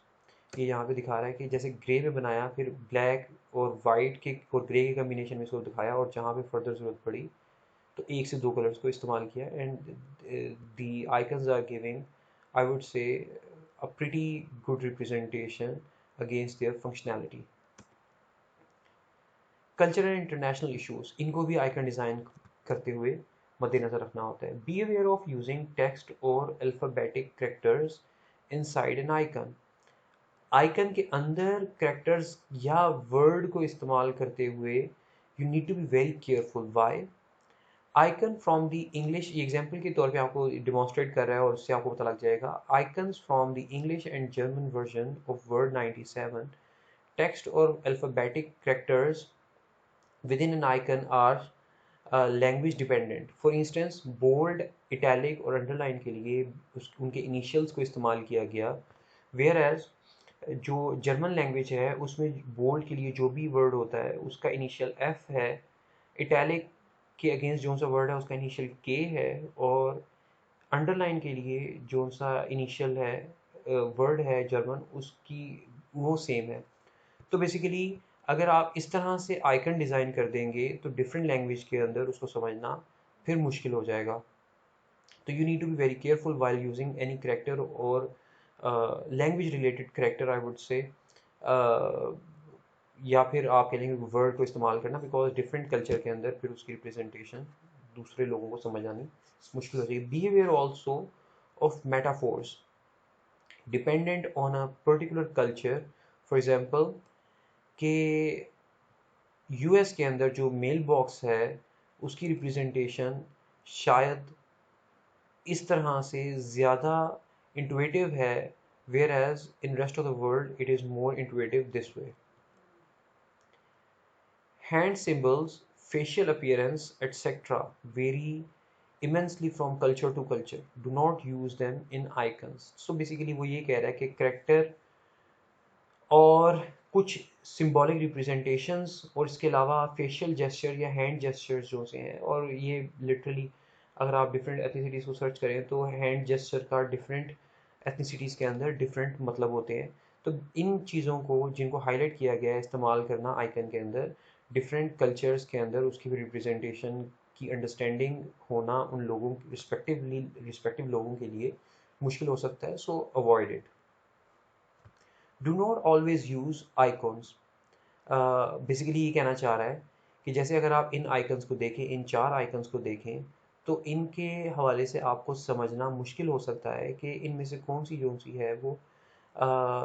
ये यहाँ पे दिखा रहा है कि जैसे grey में बनाया, फिर ब्लैक और वाइट के और ग्रे के कम्बिनेशन में इसको दिखाया, और जहाँ पे फर्दर ज़रूरत पड़ी तो एक से दो कलर्स को इस्तेमाल किया, and the icons are giving I would say a pretty good representation against their functionality। Cultural and international issues, इनको भी आइकन डिज़ाइन करते हुए मद्देनज़र रखना होता है। Be aware of using text और alphabetic characters inside an icon. Icon के अंदर कैरेक्टर्स या वर्ड को इस्तेमाल करते हुए you need to be very careful. Why? Icon from the English, ये एग्जाम्पल के तौर पे आपको डिमॉन्स्ट्रेट कर रहा है और उससे आपको पता लग जाएगा। Icons from the English and German version of Word 97, text और alphabetic characters within an icon are language dependent। For instance bold, italic और अंडरलाइन के लिए उनके इनिशियल्स को इस्तेमाल किया गया, वेयर एज जो जर्मन लैंग्वेज है उसमें बोल्ड के लिए जो भी वर्ड होता है उसका इनिशियल एफ है, इटैलिक के अगेंस्ट जो सा वर्ड है उसका इनिशियल के है, और अंडरलाइन के लिए जो सा इनिशियल है वर्ड है जर्मन उसकी वो सेम है। तो बेसिकली अगर आप इस तरह से आइकन डिज़ाइन कर देंगे तो डिफरेंट लैंग्वेज के अंदर उसको समझना फिर मुश्किल हो जाएगा। तो you need to be very careful while using any character or language related character I would say, uh, या फिर आप कह लेंगे वर्ड को इस्तेमाल करना, बिकॉज डिफरेंट कल्चर के अंदर फिर उसकी रिप्रेजेंटेशन दूसरे लोगों को समझ आनी मुश्किल हो जाएगी। Behaviour also of metaphors dependent on a particular culture. For example कि यूएस के अंदर जो मेल बॉक्स है उसकी रिप्रेजेंटेशन शायद इस तरह से ज़्यादा इंटुइटिव है, whereas in rest of the world it is more intuitive this way. Hand symbols, facial appearance, etc. vary immensely from culture to culture. Do not use them in icons. So basically वो ये कह रहा है कि character और कुछ symbolic representations और इसके अलावा फेशियल जेस्चर या हैंड जेस्चर्स जो से हैं, और ये लिटरली अगर आप डिफरेंट एथनिसिटीज़ को सर्च करें तो हैंड जेस्चर का डिफरेंट एथनिसिटीज़ के अंदर डिफरेंट मतलब होते हैं। तो इन चीज़ों को जिनको हाईलाइट किया गया है इस्तेमाल करना आइकन के अंदर, डिफरेंट कल्चर्स के अंदर उसकी रिप्रेजेंटेशन की अंडरस्टैंडिंग होना उन लोगों रिस्पेक्टिव लोगों के लिए मुश्किल हो सकता है। सो avoid it. Do not always use icons. Basically ये कहना चाह रहा है कि जैसे अगर आप इन आइकन्स को देखें, इन 4 आइकन्स को देखें, तो इनके हवाले से आपको समझना मुश्किल हो सकता है कि इनमें से कौन सी है वो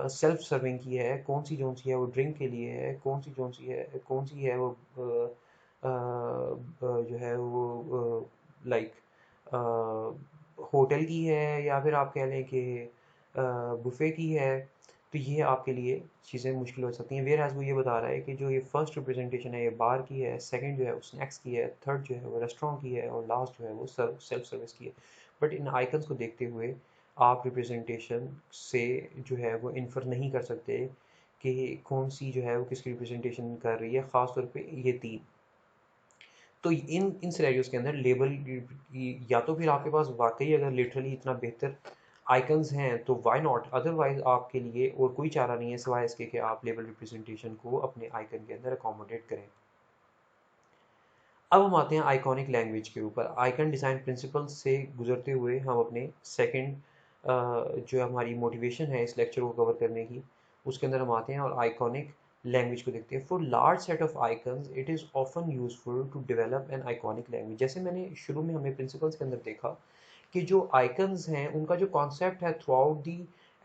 सेल्फ सर्विंग की है, कौन सी है वो ड्रिंक के लिए है, कौन सी है वो जो है वो लाइक होटल की है, या फिर आप कह लें कि बुफे की है। तो ये आपके लिए चीज़ें मुश्किल हो सकती हैं। वेयर एज़ वो ये बता रहा है कि जो ये फर्स्ट रिप्रेजेंटेशन है ये बार की है, सेकंड जो है वो स्नैक्स की है, थर्ड जो है वो रेस्टोरेंट की है, और लास्ट जो है वो सेल्फ सर्विस की है। बट इन आइकन्स को देखते हुए आप रिप्रेजेंटेशन से जो है वो इन्फर नहीं कर सकते कि कौन सी जो है वो किसकी रिप्रेजेंटेशन कर रही है, ख़ास तौर पे ये 3। तो इन सिनेरियोज के अंदर लेबल, या तो फिर आपके पास वाकई अगर लिटरली इतना बेहतर आइकन्स हैं तो वाई नॉट, अदरवाइज आपके लिए और कोई चारा नहीं है सिवाय इसके कि आप लेबल रिप्रेजेंटेशन को अपने आइकन के अंदर अकोमोडेट करें। अब हम आते हैं आइकॉनिक लैंग्वेज के ऊपर। आइकन डिज़ाइन प्रिंसिपल से गुजरते हुए हम अपने सेकंड जो हमारी मोटिवेशन है इस लेक्चर को कवर करने की, उसके अंदर हम आते हैं और आइकॉनिक लैंग्वेज को देखते हैं। For large set of icons it is often useful to develop an iconic language. जैसे मैंने शुरू में हमें प्रिंसिपल्स के अंदर देखा कि जो आइकन्स हैं उनका जो कॉन्सेप्ट है थ्रू आउट दी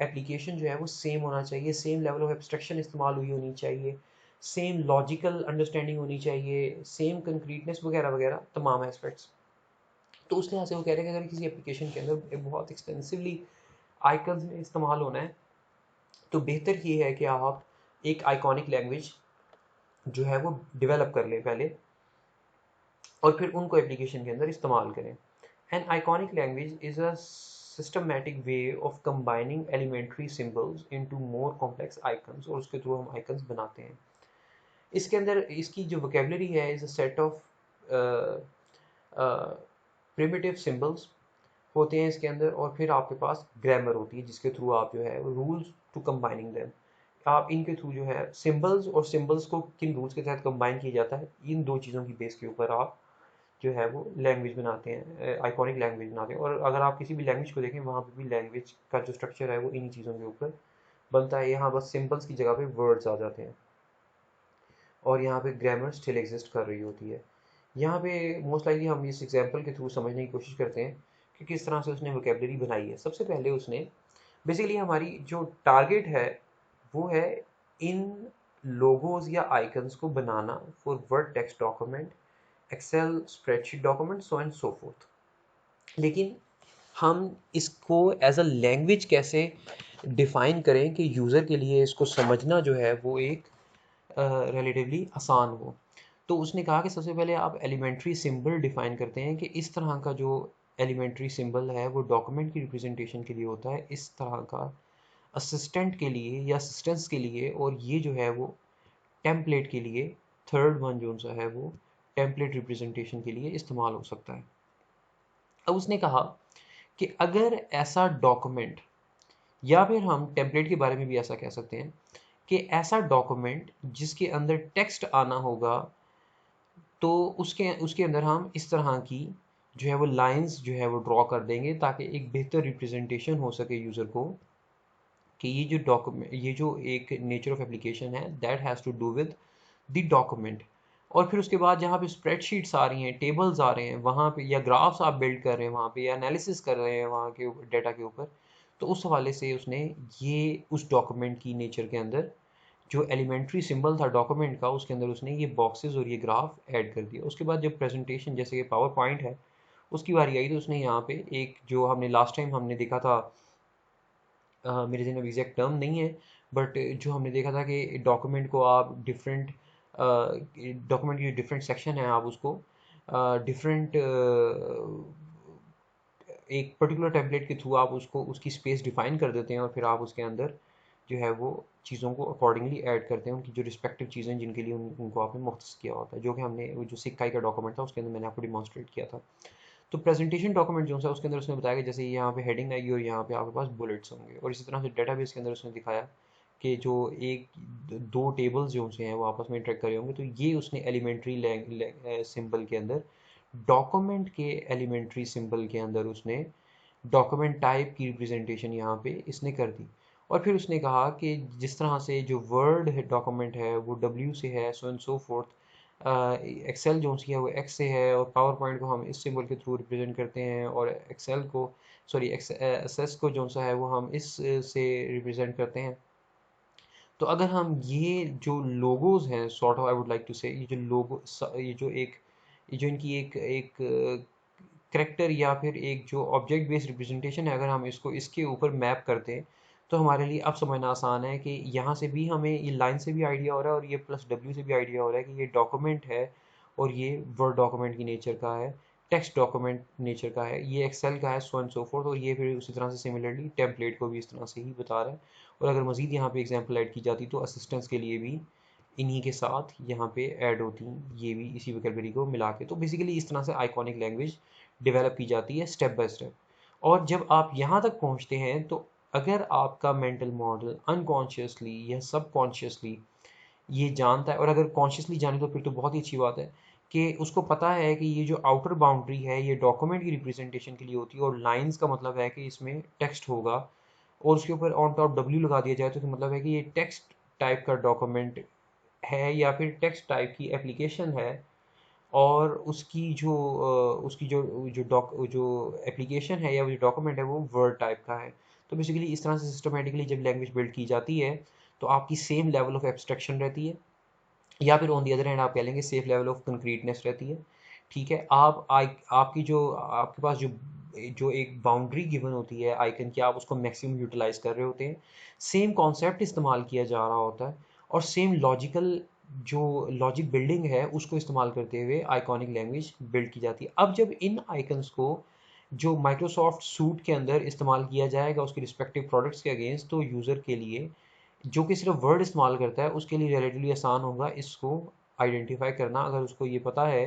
एप्लीकेशन जो है वो सेम होना चाहिए, सेम लेवल ऑफ एब्स्ट्रैक्शन इस्तेमाल हुई होनी चाहिए, सेम लॉजिकल अंडरस्टैंडिंग होनी चाहिए, सेम कंक्रीटनेस वगैरह वगैरह तमाम एस्पेक्ट्स। तो उस लिहाज से वो कह रहे हैं कि अगर किसी एप्लीकेशन के अंदर एक बहुत एक्सटेंसिवली आइकन्स में इस्तेमाल होना है तो बेहतर ये है कि आप एक आइकॉनिक लैंग्वेज जो है वो डेवलप कर लें पहले, और फिर उनको एप्लीकेशन के अंदर इस्तेमाल करें। An iconic language is a systematic way of combining elementary symbols into more complex icons, और उसके थ्रू हम आइकन्स बनाते हैं। इसके अंदर इसकी जो वोकेबलरी है is a set of primitive symbols होते हैं इसके अंदर, और फिर आपके पास ग्रामर होती है जिसके थ्रू आप जो है रूल्स टू कंबाइनिंग देम, आप इनके थ्रू जो है सिंबल्स और सिंबल्स को किन रूल्स के तहत कंबाइन किया जाता है, इन दो चीज़ों की बेस के ऊपर आप जो है वो लैंग्वेज बनाते हैं, आइकॉनिक लैंग्वेज बनाते हैं। और अगर आप किसी भी लैंग्वेज को देखें वहाँ पे भी लैंग्वेज का जो स्ट्रक्चर है वो इन्हीं चीज़ों के ऊपर बनता है। यहाँ बस सिंबल्स की जगह पे वर्ड्स आ जाते हैं और यहाँ पे ग्रामर स्टिल एग्जिस्ट कर रही होती है। यहाँ पे मोस्ट लाइकली हम इस एग्जांपल के थ्रू समझने की कोशिश करते हैं कि किस तरह से उसने वोकेबलरी बनाई है। सबसे पहले उसने बेसिकली हमारी जो टारगेट है वो है इन लोगोज या आइकन्स को बनाना for Word text document, Excel spreadsheet document, so and so forth. लेकिन हम इसको एज अ लैंग्वेज कैसे डिफ़ाइन करें कि यूज़र के लिए इसको समझना जो है वो एक रिलेटिवली आसान हो। तो उसने कहा कि सबसे पहले आप एलिमेंट्री सिंबल डिफ़ाइन करते हैं कि इस तरह का जो एलिमेंट्री सिंबल है वो डॉक्यूमेंट की रिप्रेजेंटेशन के लिए होता है इस तरह का, असिस्टेंट के लिए या असिस्टेंस के लिए, और ये जो है वो टेम्पलेट के लिए, थर्ड वन जो सा है वो टेम्पलेट रिप्रेजेंटेशन के लिए इस्तेमाल हो सकता है। अब उसने कहा कि अगर ऐसा डॉक्यूमेंट, या फिर हम टेम्पलेट के बारे में भी ऐसा कह सकते हैं कि ऐसा डॉक्यूमेंट जिसके अंदर टेक्स्ट आना होगा, तो उसके उसके अंदर हम इस तरह की जो है वो लाइंस जो है वो ड्रॉ कर देंगे ताकि एक बेहतर रिप्रेजेंटेशन हो सके यूज़र को कि ये जो डॉक्यूमेंट, ये जो एक नेचर ऑफ एप्लीकेशन है that has to do with the document. और फिर उसके बाद जहाँ पे स्प्रेडशीट्स आ रही हैं, टेबल्स आ रहे हैं वहाँ पे, या ग्राफ्स आप बिल्ड कर रहे हैं वहाँ पे, या एनालिसिस कर रहे हैं वहाँ के डेटा के ऊपर, तो उस हवाले से उसने ये उस डॉक्यूमेंट की नेचर के अंदर जो एलिमेंट्री सिंबल था डॉक्यूमेंट का, उसके अंदर उसने ये बॉक्सेस और ये ग्राफ ऐड कर दिया। उसके बाद जब प्रेजेंटेशन जैसे कि पावर पॉइंट है उसकी बारी आई, तो उसने यहाँ पे एक जो हमने लास्ट टाइम हमने देखा था, मेरे ज़हन में एग्जैक्ट टर्म नहीं है, बट जो हमने देखा था कि डॉक्यूमेंट को आप डिफरेंट, डॉक्यूमेंट की डिफरेंट सेक्शन है आप उसको डिफरेंट एक पर्टिकुलर टेम्पलेट के थ्रू आप उसको उसकी स्पेस डिफाइन कर देते हैं और फिर आप उसके अंदर जो है वो चीज़ों को अकॉर्डिंगली ऐड करते हैं, उनकी जो रिस्पेक्टिव चीज़ें जिनके लिए उनको आपने मुख्तस किया होता है, जो कि हमने वो जो सिक्काई का डॉक्यूमेंट था उसके अंदर मैंने आपको डिमॉन्स्ट्रेट किया था। तो प्रेजेंटेशन डॉक्यूमेंट जो सा उसके अंदर उसने बताया कि जैसे यहाँ पे हेडिंग आएगी और यहाँ पे आपके पास बुलेट्स होंगे, और इसी तरह से डेटाबेस के अंदर उसने दिखाया कि जो एक दो टेबल्स जो से हैं वो आपस में इंटरेक्ट कर रहे होंगे, तो ये उसने एलिमेंट्री सिंबल के अंदर, डॉक्यूमेंट के एलिमेंट्री सिंबल के अंदर उसने डॉक्यूमेंट टाइप की रिप्रेजेंटेशन यहाँ पे इसने कर दी। और फिर उसने कहा कि जिस तरह से जो वर्ड है डॉक्यूमेंट है वो डब्ल्यू से है, so and so forth, Excel जो सी है वो एक्स से है, और पावर पॉइंट को हम इस सिंबल के थ्रू रिप्रेजेंट करते हैं, और एक्सेल को, सॉरी एस को जो सा है वो हम इस से रिप्रेजेंट करते हैं। तो अगर हम ये जो लोगोज हैं, sort of I would like to say, ये जो लोगो, ये जो एक, ये जो इनकी एक करेक्टर या फिर एक जो ऑब्जेक्ट बेस्ड रिप्रेजेंटेशन है, अगर हम इसको इसके ऊपर मैप करते हैं तो हमारे लिए अब समझना आसान है कि यहाँ से भी हमें ये लाइन से भी आइडिया हो रहा है और ये प्लस डब्ल्यू से भी आइडिया हो रहा है कि ये डॉक्यूमेंट है और ये वर्ड डॉक्यूमेंट की नेचर का है, टेक्स्ट डॉक्यूमेंट नेचर का है, ये एक्सेल का है, सो एंड सो फोर्थ, और ये फिर उसी तरह से सिमिलरली टेम्पलेट को भी इस तरह से ही बता रहा है। और अगर मज़ीद यहाँ पे एग्जांपल ऐड की जाती तो असिस्टेंस के लिए भी इन्हीं के साथ यहाँ पे ऐड होती, ये भी इसी वोकैबुलरी को मिला के। तो बेसिकली इस तरह से आइकॉनिक लैंग्वेज डेवलप की जाती है स्टेप बाय स्टेप। और जब आप यहाँ तक पहुँचते हैं तो अगर आपका मेंटल मॉडल अनकॉन्शियसली या सबकॉन्शियसली ये जानता है, और अगर कॉन्शियसली जाने तो फिर तो बहुत ही अच्छी बात है कि उसको पता है कि ये जो आउटर बाउंड्री है ये डॉक्यूमेंट की रिप्रेजेंटेशन के लिए होती है, और लाइंस का मतलब है कि इसमें टेक्स्ट होगा, और उसके ऊपर ऑन टॉप डब्ल्यू लगा दिया जाए तो मतलब है कि ये टेक्स्ट टाइप का डॉक्यूमेंट है या फिर टेक्स्ट टाइप की एप्लीकेशन है, और उसकी जो जो एप्लीकेशन है या वो जो डॉक्यूमेंट है वो वर्ड टाइप का है। तो बेसिकली इस तरह से सिस्टमेटिकली जब लैंग्वेज बिल्ड की जाती है तो आपकी सेम लेवल ऑफ एब्स्ट्रैक्शन रहती है, या फिर ऑन दी अदर हैंड आप कह लेंगे सेफ लेवल ऑफ कंक्रीटनेस रहती है। ठीक है, आपकी जो आपके पास जो जो एक बाउंड्री गिवन होती है आइकन की, आप उसको मैक्सिमम यूटिलाइज कर रहे होते हैं, सेम कॉन्सेप्ट इस्तेमाल किया जा रहा होता है, और सेम लॉजिकल जो लॉजिक बिल्डिंग है उसको इस्तेमाल करते हुए आइकॉनिक लैंग्वेज बिल्ड की जाती है। अब जब इन आइकन्स को जो माइक्रोसॉफ्ट सूट के अंदर इस्तेमाल किया जाएगा उसके रिस्पेक्टिव प्रोडक्ट्स के अगेंस्ट, तो यूज़र के लिए जो कि सिर्फ वर्ड इस्तेमाल करता है उसके लिए रिलेटिवली आसान होगा इसको आइडेंटिफाई करना, अगर उसको ये पता है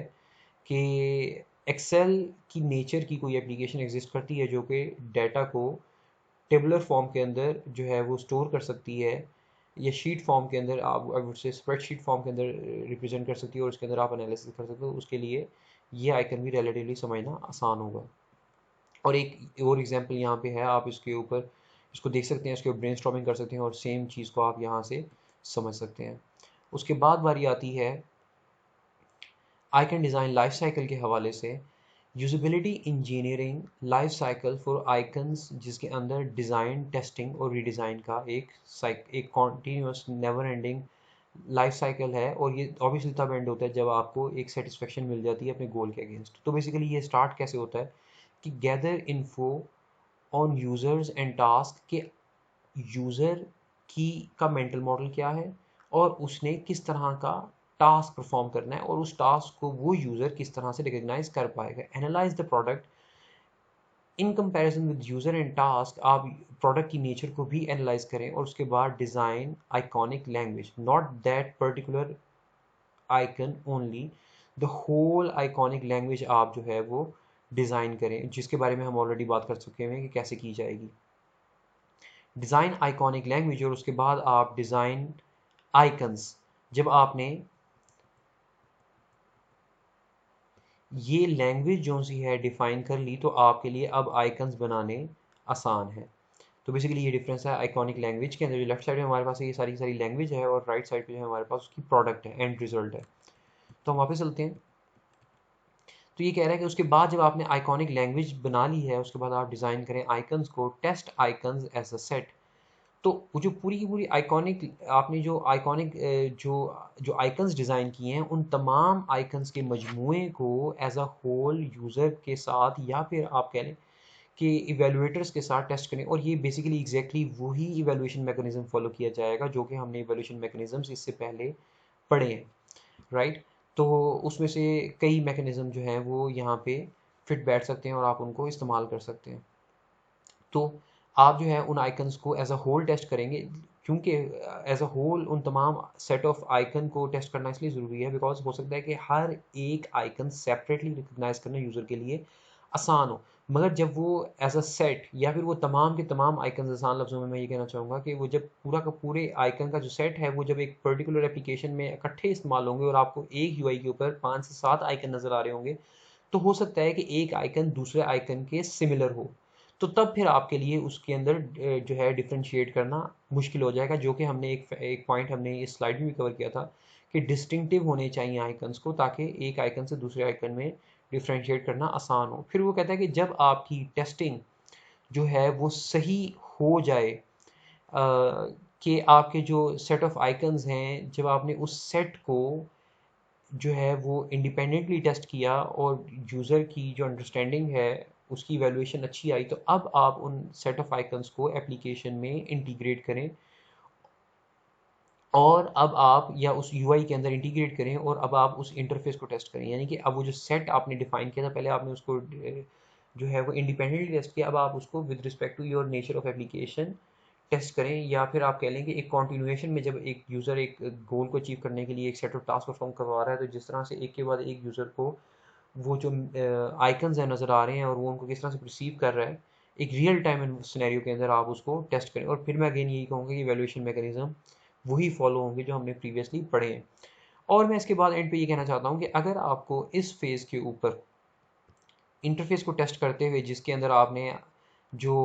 कि एक्सेल की नेचर की कोई एप्लीकेशन एग्जिस्ट करती है जो कि डाटा को टेबुलर फॉर्म के अंदर जो है वो स्टोर कर सकती है, या शीट फॉर्म के अंदर, आप आई वुड से स्प्रेडशीट फॉर्म के अंदर रिप्रेजेंट कर सकती है और उसके अंदर आप एनालिसिस कर सकते हो, उसके लिए ये आइकन भी रिलेटिवली समझना आसान होगा। और एक और एग्जांपल यहाँ पे है, आप इसके ऊपर इसको देख सकते हैं, इसके ऊपर ब्रेनस्टॉर्मिंग कर सकते हैं और सेम चीज़ को आप यहाँ से समझ सकते हैं। उसके बाद बारी आती है आइकन डिज़ाइन लाइफ साइकिल के हवाले से, usability engineering life cycle for icons, जिसके अंदर डिज़ाइन, टेस्टिंग और रीडिज़ाइन का एक continuous never ending life cycle है, और ये ऑब्वियसली तब एंड होता है जब आपको एक सेटिस्फेक्शन मिल जाती है अपने गोल के अगेंस्ट। तो बेसिकली ये स्टार्ट कैसे होता है कि gather info on users and task, के यूज़र की का मेंटल मॉडल क्या है और उसने किस तरह का टास्क परफॉर्म करना है, और उस टास्क को वो यूज़र किस तरह से रिकग्नाइज कर पाएगा। Analyse the product in comparison with user and task, आप प्रोडक्ट की नेचर को भी एनालाइज करें, और उसके बाद design iconic language, not that particular icon only, the whole iconic language आप जो है वो डिज़ाइन करें, जिसके बारे में हम ऑलरेडी बात कर चुके हैं कि कैसे की जाएगी। डिज़ाइन आइकॉनिक लैंग्वेज, और उसके बाद आप डिज़ाइन आइकन्स। जब आपने ये लैंग्वेज जो सी है डिफ़ाइन कर ली, तो आपके लिए अब आइकन्स बनाने आसान है। तो बेसिकली ये डिफरेंस है आइकॉनिक लैंग्वेज के अंदर। जो लेफ्ट साइड में हमारे पास ये सारी सारी लैंग्वेज है, और राइट साइड पे जो है हमारे पास उसकी प्रोडक्ट है, एंड रिजल्ट है। तो हम वापस चलते हैं। तो ये कह रहा है कि उसके बाद जब आपने आइकॉनिक लैंग्वेज बना ली है, उसके बाद आप डिज़ाइन करें आइकन्स को, test icons as a set. तो वो जो पूरी की पूरी आइकॉनिक, आपने जो आइकॉनिक जो जो आइकन्स डिज़ाइन किए हैं, उन तमाम आइकन्स के मजमूए को एज अ होल यूज़र के साथ, या फिर आप कह लें कि इवेलुएटर्स के साथ टेस्ट करें। और ये बेसिकली एग्जैक्टली वही इवेलुएशन मैकेनिज्म फॉलो किया जाएगा जो कि हमने इवेलुएशन मैकेनिज्म्स इससे पहले पढ़े हैं, राइट। तो उसमें से कई मैकेनिज्म जो हैं वो यहाँ पे फिट बैठ सकते हैं और आप उनको इस्तेमाल कर सकते हैं। तो आप जो है उन आइकन्स को एज अ होल टेस्ट करेंगे, क्योंकि एज अ होल उन तमाम सेट ऑफ आइकन को टेस्ट करना इसलिए ज़रूरी है बिकॉज हो सकता है कि हर एक आइकन सेपरेटली रिकग्नाइज करना यूज़र के लिए आसान हो, मगर जब वो एज अ सेट, या फिर वो तमाम के तमाम आइकन, आसान लफ्ज़ों में मैं ये कहना चाहूँगा कि वो जब पूरा का पूरे आइकन का जो सेट है वो जब एक पर्टिकुलर एप्लीकेशन में इकट्ठे इस्तेमाल होंगे और आपको एक यूआई के ऊपर 5 से 7 आइकन नज़र आ रहे होंगे, तो हो सकता है कि एक आइकन दूसरे आइकन के सिमिलर हो। तो तब फिर आपके लिए उसके अंदर जो है डिफरेंशिएट करना मुश्किल हो जाएगा, जो कि हमने एक पॉइंट हमने इस स्लाइड में भी कवर किया था कि डिस्टिंक्टिव होने चाहिए आइकन्स को, ताकि एक आइकन से दूसरे आइकन में डिफरेंशिएट करना आसान हो। फिर वो कहता है कि जब आपकी टेस्टिंग जो है वो सही हो जाए, कि आपके जो सेट ऑफ आइकन्स हैं, जब आपने उस सेट को जो है वो इंडिपेंडेंटली टेस्ट किया और यूज़र की जो अंडरस्टैंडिंग है उसकी वैल्यूएशन अच्छी आई, तो अब आप उन सेट ऑफ आइकन्स को एप्लीकेशन में इंटीग्रेट करें, और अब आप या उस यूआई के अंदर इंटीग्रेट करें, और अब आप उस इंटरफेस को टेस्ट करें। यानी कि अब वो जो सेट आपने डिफाइन किया था, पहले आपने उसको जो है वो इंडिपेंडेंटली टेस्ट किया, अब आप उसको with respect to your nature of application test करें। या फिर आप कह लें कि एक कॉन्टिन्यूएशन में जब एक यूज़र एक गोल को अचीव करने के लिए एक सेट ऑफ टास्क परफॉर्म करवा रहा है, तो जिस तरह से एक के बाद एक यूज़र को वो जो आइकन्स हैं नज़र आ रहे हैं और वो उनको किस तरह से परसीव कर रहा है, एक रियल टाइम सिनेरियो के अंदर आप उसको टेस्ट करें। और फिर मैं अगेन यही कहूँगा कि वैल्यूएशन मैकेनिज्म वही फॉलो होंगे जो हमने प्रीवियसली पढ़े हैं। और मैं इसके बाद एंड पे ये कहना चाहता हूँ कि अगर आपको इस फेज़ के ऊपर इंटरफेस को टेस्ट करते हुए, जिसके अंदर आपने जो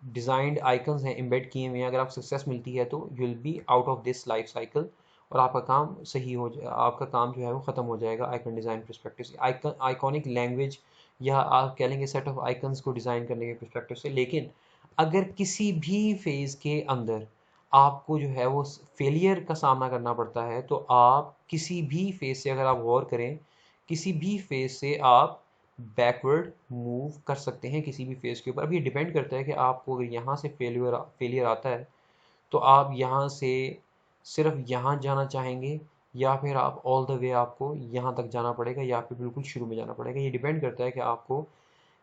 डिज़ाइंड आइकन्स हैं एम्बेड किए हुए हैं, अगर आप सक्सेस मिलती है, तो you will be out of this life cycle, और आपका काम सही हो जाए, आपका काम जो है वो ख़त्म हो जाएगा आइकन डिज़ाइन परस्पेक्टिव से, आइकॉनिक लैंग्वेज, या आप कह लेंगे सेट ऑफ आइकन्स को डिज़ाइन करने के परस्पेक्टिव से। लेकिन अगर किसी भी फेज़ के अंदर आपको जो है वो फेलियर का सामना करना पड़ता है, तो आप किसी भी फेज़ से, अगर आप गौर करें, किसी भी फेज़ से आप बैकवर्ड मूव कर सकते हैं किसी भी फेज़ के ऊपर। अब ये डिपेंड करता है कि आपको अगर यहाँ से फेलियर आता है, तो आप यहाँ से सिर्फ यहाँ जाना चाहेंगे, या फिर आप ऑल द वे आपको यहाँ तक जाना पड़ेगा, या फिर बिल्कुल शुरू में जाना पड़ेगा। ये डिपेंड करता है कि आपको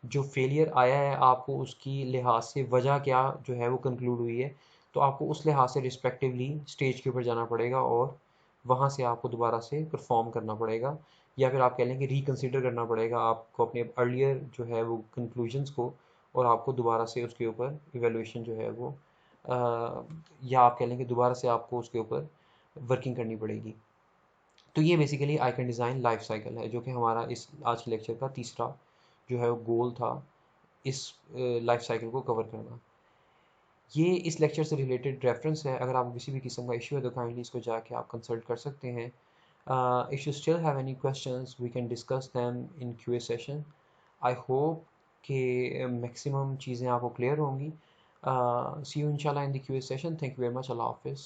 जो फेलियर आया है, आपको उसकी लिहाज से वजह क्या जो है वो कंक्लूड हुई है, तो आपको उस लिहाज से रिस्पेक्टिवली स्टेज के ऊपर जाना पड़ेगा, और वहाँ से आपको दोबारा से परफॉर्म करना पड़ेगा, या फिर आप कह लें कि रिकन्सिडर करना पड़ेगा आपको अपने अर्लियर जो है वो कंक्लूजन्स को, और आपको दोबारा से उसके ऊपर इवेलुएशन जो है वो या आप कह लें कि दोबारा से आपको उसके ऊपर वर्किंग करनी पड़ेगी। तो ये basically icon design life cycle है, जो कि हमारा इस आज के लेक्चर का तीसरा जो है वो गोल था, इस लाइफ साइकिल को कवर करना। ये इस लेक्चर से रिलेटेड रेफरेंस है। अगर आपको किसी भी किस्म का इशू है तो काइंडली इसको जाके आप कंसल्ट कर सकते हैं। If you still have any questions we can discuss them in QA session. I hope कि मैक्सिमम चीज़ें आपको क्लियर होंगी। सी यू इंशाल्लाह in the QA session. Thank you very much. अल्लाह हाफिज़।